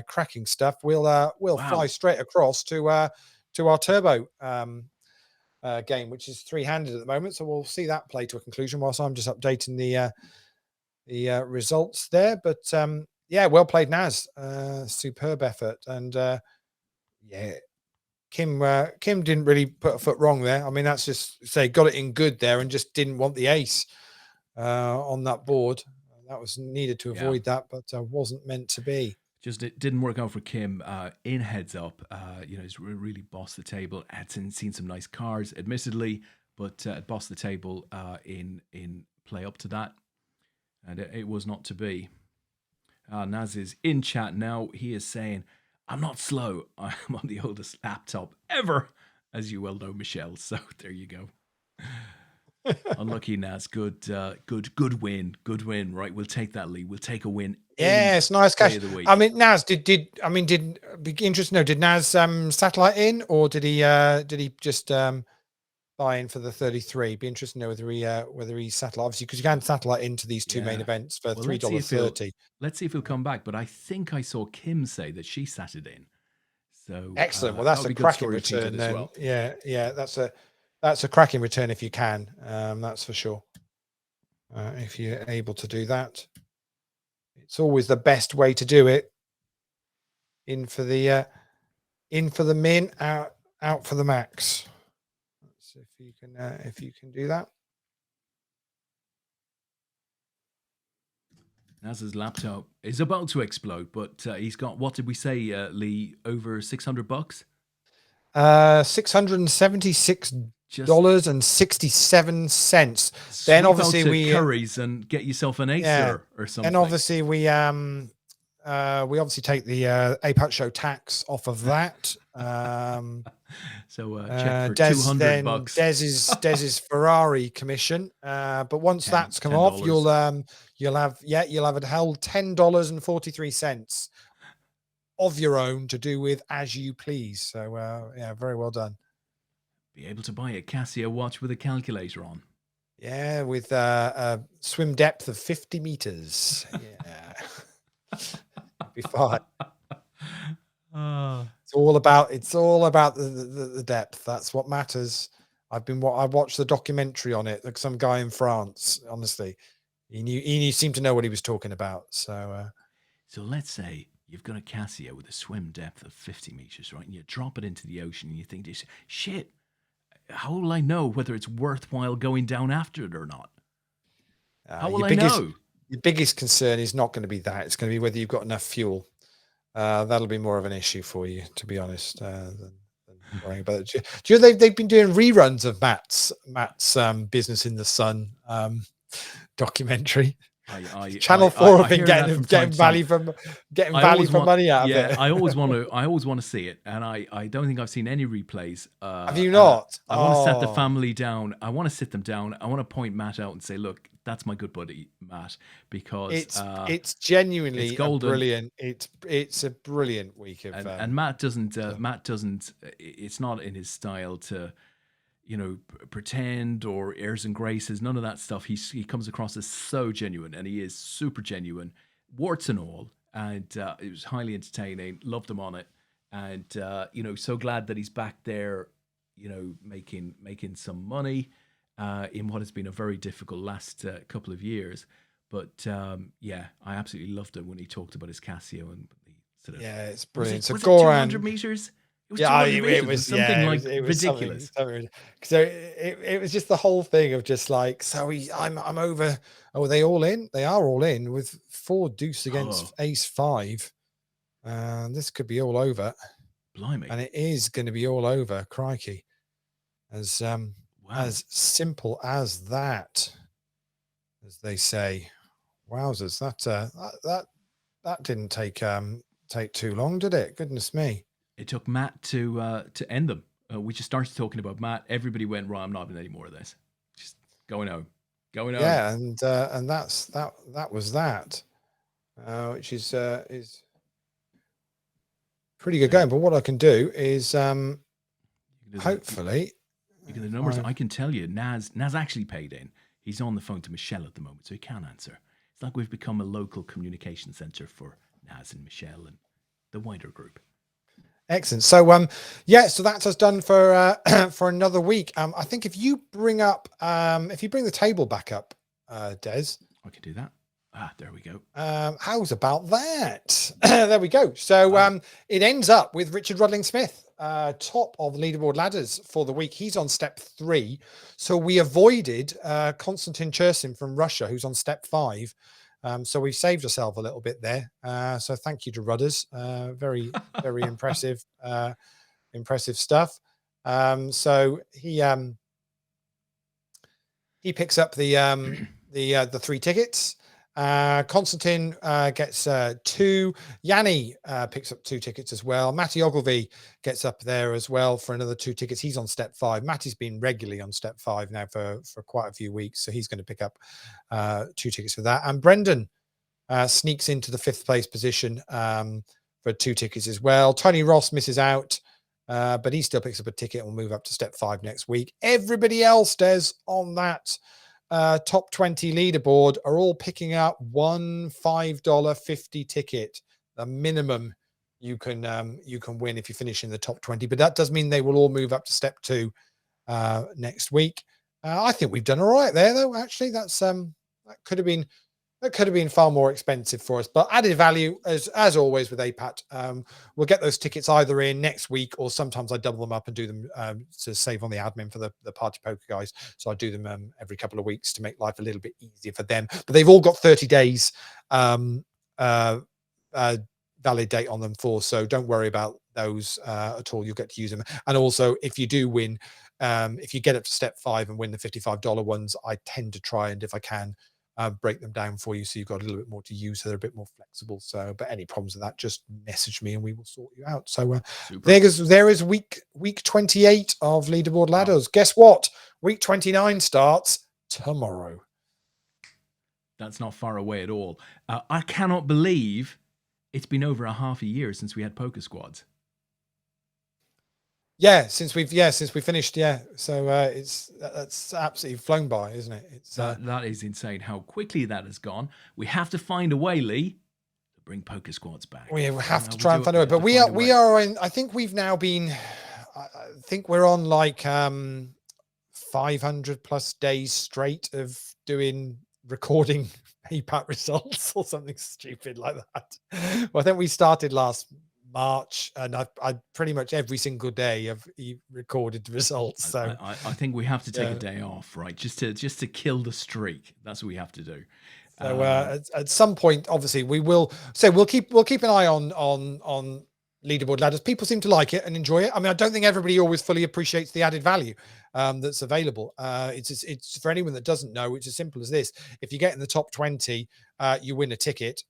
Cracking stuff. We'll fly straight across to our turbo game, which is 3-handed at the moment. So we'll see that play to a conclusion whilst I'm just updating the results there. But yeah, well played, Naz. Superb effort. And yeah, Kim didn't really put a foot wrong there. I mean, that's just got it in good there and just didn't want the ace on that board. That was needed to avoid that, but wasn't meant to be. Just it didn't work out for Kim in heads up. He's really bossed the table. Had seen some nice cards, admittedly, but bossed the table in play up to that, and it was not to be. Naz is in chat now. He is saying, "I'm not slow. I'm on the oldest laptop ever," as you well know, Michelle. So there you go. Unlucky Naz. Good win. Good win. Right, we'll take that lead. We'll take a win. Yeah, it's nice cash. I mean, Naz did be interested to know, did Naz satellite in, or did he just buy in for the 33? Be interested to know whether he satellite, obviously, because you can satellite into these two main events for $3.30. Let's see if he'll come back. But I think I saw Kim say that she sat it in. So excellent. Well, that's a cracking return then. Well. Yeah, that's a cracking return if you can. That's for sure. If you're able to do that, it's always the best way to do it. In for the min, out for the max. Let's see if you can do that. Naz's laptop is about to explode, but he's got, what did we say, Lee? Over $600? $676.67. Then obviously to we Curry's and get yourself an Acer or something. And obviously we obviously take the APAT Show tax off of that. So check for $200. Dez's Ferrari commission. But once that's come off, you'll have a whole $10.43 of your own to do with as you please. So yeah, very well done. Be able to buy a Casio watch with a calculator on. Yeah, with a swim depth of 50 meters. Yeah. Be fine. It's all about the depth. That's what matters. I watched the documentary on it, like some guy in France. Honestly, he seemed to know what he was talking about. So let's say you've got a Casio with a swim depth of 50 meters, right? And you drop it into the ocean and you think, shit, how will I know whether it's worthwhile going down after it or not? How will I know? Your biggest concern is not going to be that. It's going to be whether you've got enough fuel. That'll be more of an issue for you, to be honest, than worrying about it. Do you know they've been doing reruns of Matt's Business in the Sun documentary? Channel 4 have been getting value for money out of it. I always want to see it, and I don't think I've seen any replays. Have you not? I want to set the family down. I want to sit them down. I want to point Matt out and say, "Look, that's my good buddy, Matt," because it's genuinely brilliant. It's a brilliant week of and Matt doesn't. It's not in his style to, pretend or airs and graces, none of that stuff. He comes across as so genuine, and he is super genuine, warts and all. And it was highly entertaining. Loved him on it, and so glad that he's back there, making some money in what has been a very difficult last couple of years. But I absolutely loved it when he talked about his Casio and the sort of it's brilliant. Was it 200 meters? It was something ridiculous. So it was just the whole thing of just like, I'm over. Oh, are they all in? They are all in with 4 deuce against ace 5. This could be all over. Blimey. And it is going to be all over. Crikey. As simple as that, as they say. Wowzers. That didn't take too long, did it? Goodness me. It took Matt to end them. We just started talking about Matt. Everybody went, right, I'm not having any more of this. Just going home. Yeah, and that was that, which is pretty good going. But what I can do is hopefully look at the numbers. I can tell you, Naz actually paid in. He's on the phone to Michelle at the moment, so he can answer. It's like we've become a local communication center for Naz and Michelle and the wider group. Excellent. So so that's us done for another week. I think if you bring the table back up, Des. I can do that. There we go. How's about that? There we go. So it ends up with Richard Rudling Smith, top of the leaderboard ladders for the week. He's on step 3. So we avoided Konstantin Chersin from Russia, who's on step 5. So we've saved ourselves a little bit there. So thank you to Rudders. Very, very impressive stuff. So he picks up the 3 tickets. Konstantin gets 2. Yanni picks up 2 tickets as well. Matty Ogilvie gets up there as well for another 2 tickets. He's on step 5. Matty's been regularly on step 5 now for quite a few weeks, so he's going to pick up 2 tickets for that. And Brendan sneaks into the 5th place position for 2 tickets as well. Tony Ross misses out, but he still picks up a ticket and will move up to step 5 next week. Everybody else, Des, on that top 20 leaderboard are all picking up one $5.50 ticket, the minimum you can win if you finish in the top 20. But that does mean they will all move up to step 2 next week. I think we've done all right there, though. Actually, that could have been That could have been far more expensive for us, but added value as always with APAT. We'll get those tickets either in next week, or sometimes I double them up and do them to save on the admin for the party poker guys. So I do them every couple of weeks to make life a little bit easier for them. But they've all got 30 days valid date on them so don't worry about those at all. You'll get to use them. And also, if you do win, if you get up to step 5 and win the $55 ones, I tend to try, and if I can, break them down for you so you've got a little bit more to use, so they're a bit more flexible. So, but any problems with that, just message me and we will sort you out. So there is week 28 of Leaderboard Ladders. Guess what? Week 29 starts tomorrow. That's not far away at all. I cannot believe it's been over a half a year since we had poker squads. Since we finished. So that's absolutely flown by, isn't it? It's that is insane how quickly that has gone. We have to find a way, Lee, to bring poker squads back. We have to try and find a way. But we are in. I think we've now been. I think we're on like 500 plus days straight of recording APAT results or something stupid like that. Well, I think we started last March, and I pretty much every single day have recorded the results. So I think we have to take a day off, right? Just to kill the streak. That's what we have to do. So at some point, obviously, we will. So we'll keep an eye on Leaderboard Ladders. People seem to like it and enjoy it. I mean, I don't think everybody always fully appreciates the added value that's available. It's for anyone that doesn't know. It's as simple as this: if you get in the top 20, you win a ticket.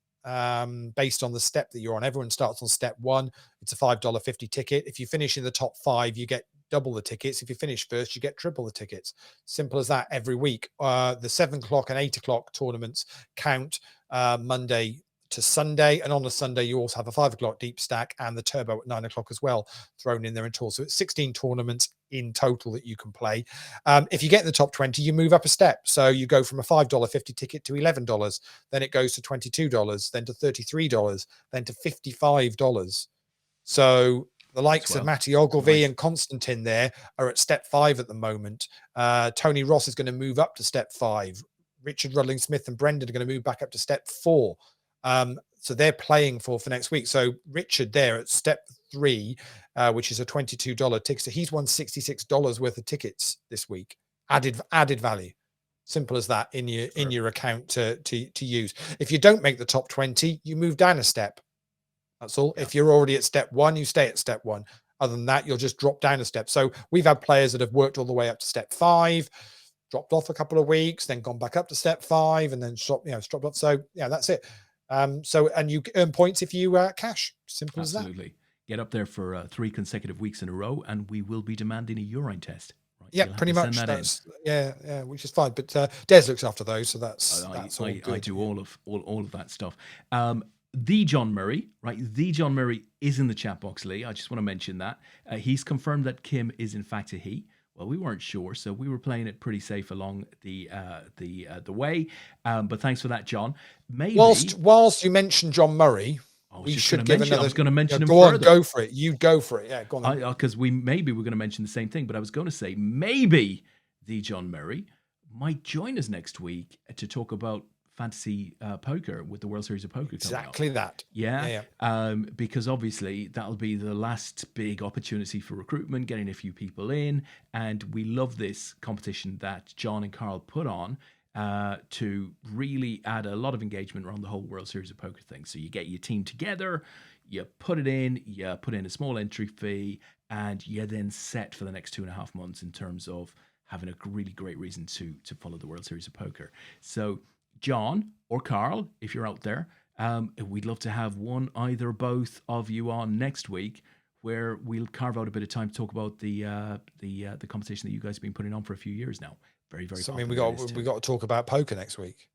Based on the step that you're on. Everyone starts on step 1. It's a $5.50 ticket. If you finish in the top 5, you get double the tickets. If you finish first, you get triple the tickets. Simple as that every week. The 7 o'clock and 8 o'clock tournaments count Monday to Sunday, and on a Sunday you also have a 5 o'clock deep stack and the turbo at 9 o'clock as well thrown in there in total. So it's 16 tournaments in total that you can play. If you get in the top 20, you move up a step. So you go from a $5.50 ticket to $11, then it goes to $22, then to $33, then to $55. So the likes of Matty Ogilvy and Constantine there are at step 5 at the moment. Tony Ross is going to move up to step 5. Richard Rudling Smith and Brendan are going to move back up to step 4. So they're playing for next week. So Richard there at step 3, which is a $22 ticket. So he's won $66 worth of tickets this week. Added value. Simple as that in your account to use. If you don't make the top 20, you move down a step. That's all. Yeah. If you're already at step 1, you stay at step 1. Other than that, you'll just drop down a step. So we've had players that have worked all the way up to step 5, dropped off a couple of weeks, then gone back up to step 5, and then stopped off. So yeah, that's it. And you earn points if you cash. Simple as that. Absolutely. Get up there for 3 consecutive weeks in a row, and we will be demanding a urine test. Right? Yeah, pretty much. Yeah, which is fine. But Des looks after those, so that's all good. I do all of that stuff. The John Murray, right? The John Murray is in the chat box, Lee. I just want to mention that he's confirmed that Kim is in fact a he. Well, we weren't sure, so we were playing it pretty safe along the way. But thanks for that, John. Maybe whilst you mentioned John Murray, we should give another. I was going to mention him further. Go for it. You go for it. Yeah, go on. Because we're going to mention the same thing, but I was going to say maybe the John Murray might join us next week to talk about fantasy poker with the World Series of Poker. Exactly that. Yeah. Because obviously that'll be the last big opportunity for recruitment, getting a few people in, and we love this competition that John and Carl put on to really add a lot of engagement around the whole World Series of Poker thing. So you get your team together, you put it in, you put in a small entry fee, and you're then set for the next 2.5 months in terms of having a really great reason to follow the World Series of Poker. So John or Carl, if you're out there, we'd love to have one, either or both of you on next week, where we'll carve out a bit of time to talk about the competition that you guys have been putting on for a few years now. Very, very. So, I mean, we got to talk about poker next week.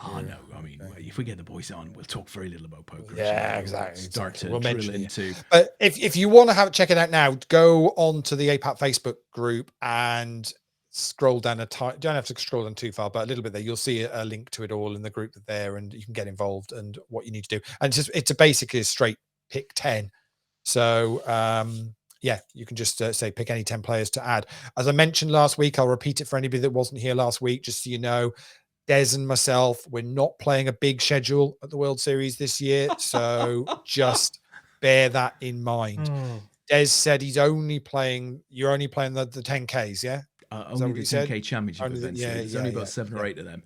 Oh no! I mean, if we get the boys on, we'll talk very little about poker. Yeah, exactly. Start to drill into. But if you want to check it out now, go on to the APAT Facebook group and scroll down don't have to scroll down too far, but a little bit there. You'll see a link to it all in the group there, and you can get involved and what you need to do. And it's basically a straight pick 10. So yeah, you can just say pick any 10 players to add. As I mentioned last week, I'll repeat it for anybody that wasn't here last week, just so you know. Des and myself, we're not playing a big schedule at the World Series this year, so just bear that in mind. Des said you're only playing the 10Ks, yeah? Only the 10K championship Only events. There's only about 7 or 8 of them.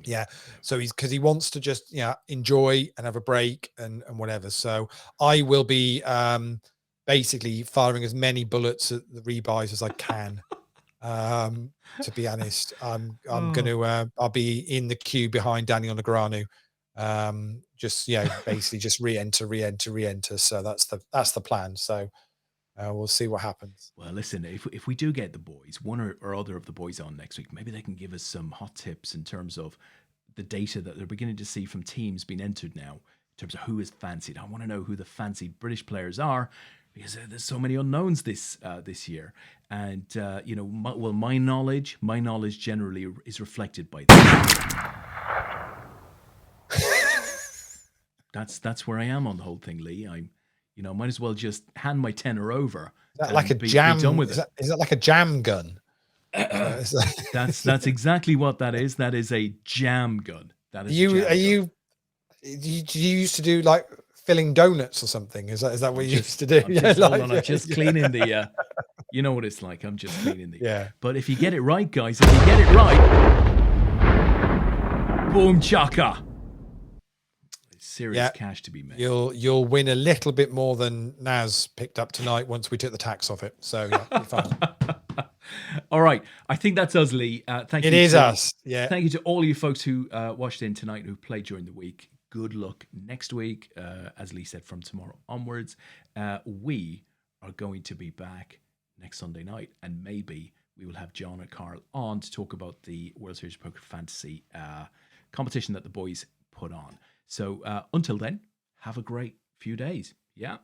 Yeah. So because he wants to just enjoy and have a break and whatever. So I will be basically firing as many bullets at the rebuys as I can. To be honest, I'm gonna I'll be in the queue behind Daniel Negreanu. Just basically just re-enter. So that's the plan. So we'll see what happens. Well, listen, if we do get the boys, one or other of the boys on next week, maybe they can give us some hot tips in terms of the data that they're beginning to see from teams being entered now, in terms of who is fancied. I want to know who the fancied British players are, because there's so many unknowns this year. And my knowledge generally is reflected by that. That's where I am on the whole thing, Lee. I'm, might as well just hand my tenner over. Is that like a jam? Done with it. Is that like a jam gun? That's exactly what that is. That is a jam gun. That is. You used to do like filling donuts or something? Is that what you used to do? I'm just cleaning the. You know what it's like. I'm just cleaning the. Yeah. But if you get it right, guys, boom chaka. Serious cash to be made. You'll win a little bit more than Naz picked up tonight once we took the tax off it. So yeah, you're fine. All right, I think that's us, Lee. Thank you. It is us. Yeah. Thank you to all you folks who watched in tonight, who played during the week. Good luck next week. As Lee said, from tomorrow onwards, we are going to be back next Sunday night, and maybe we will have John or Carl on to talk about the World Series of Poker Fantasy competition that the boys put on. So until then, have a great few days. Yeah.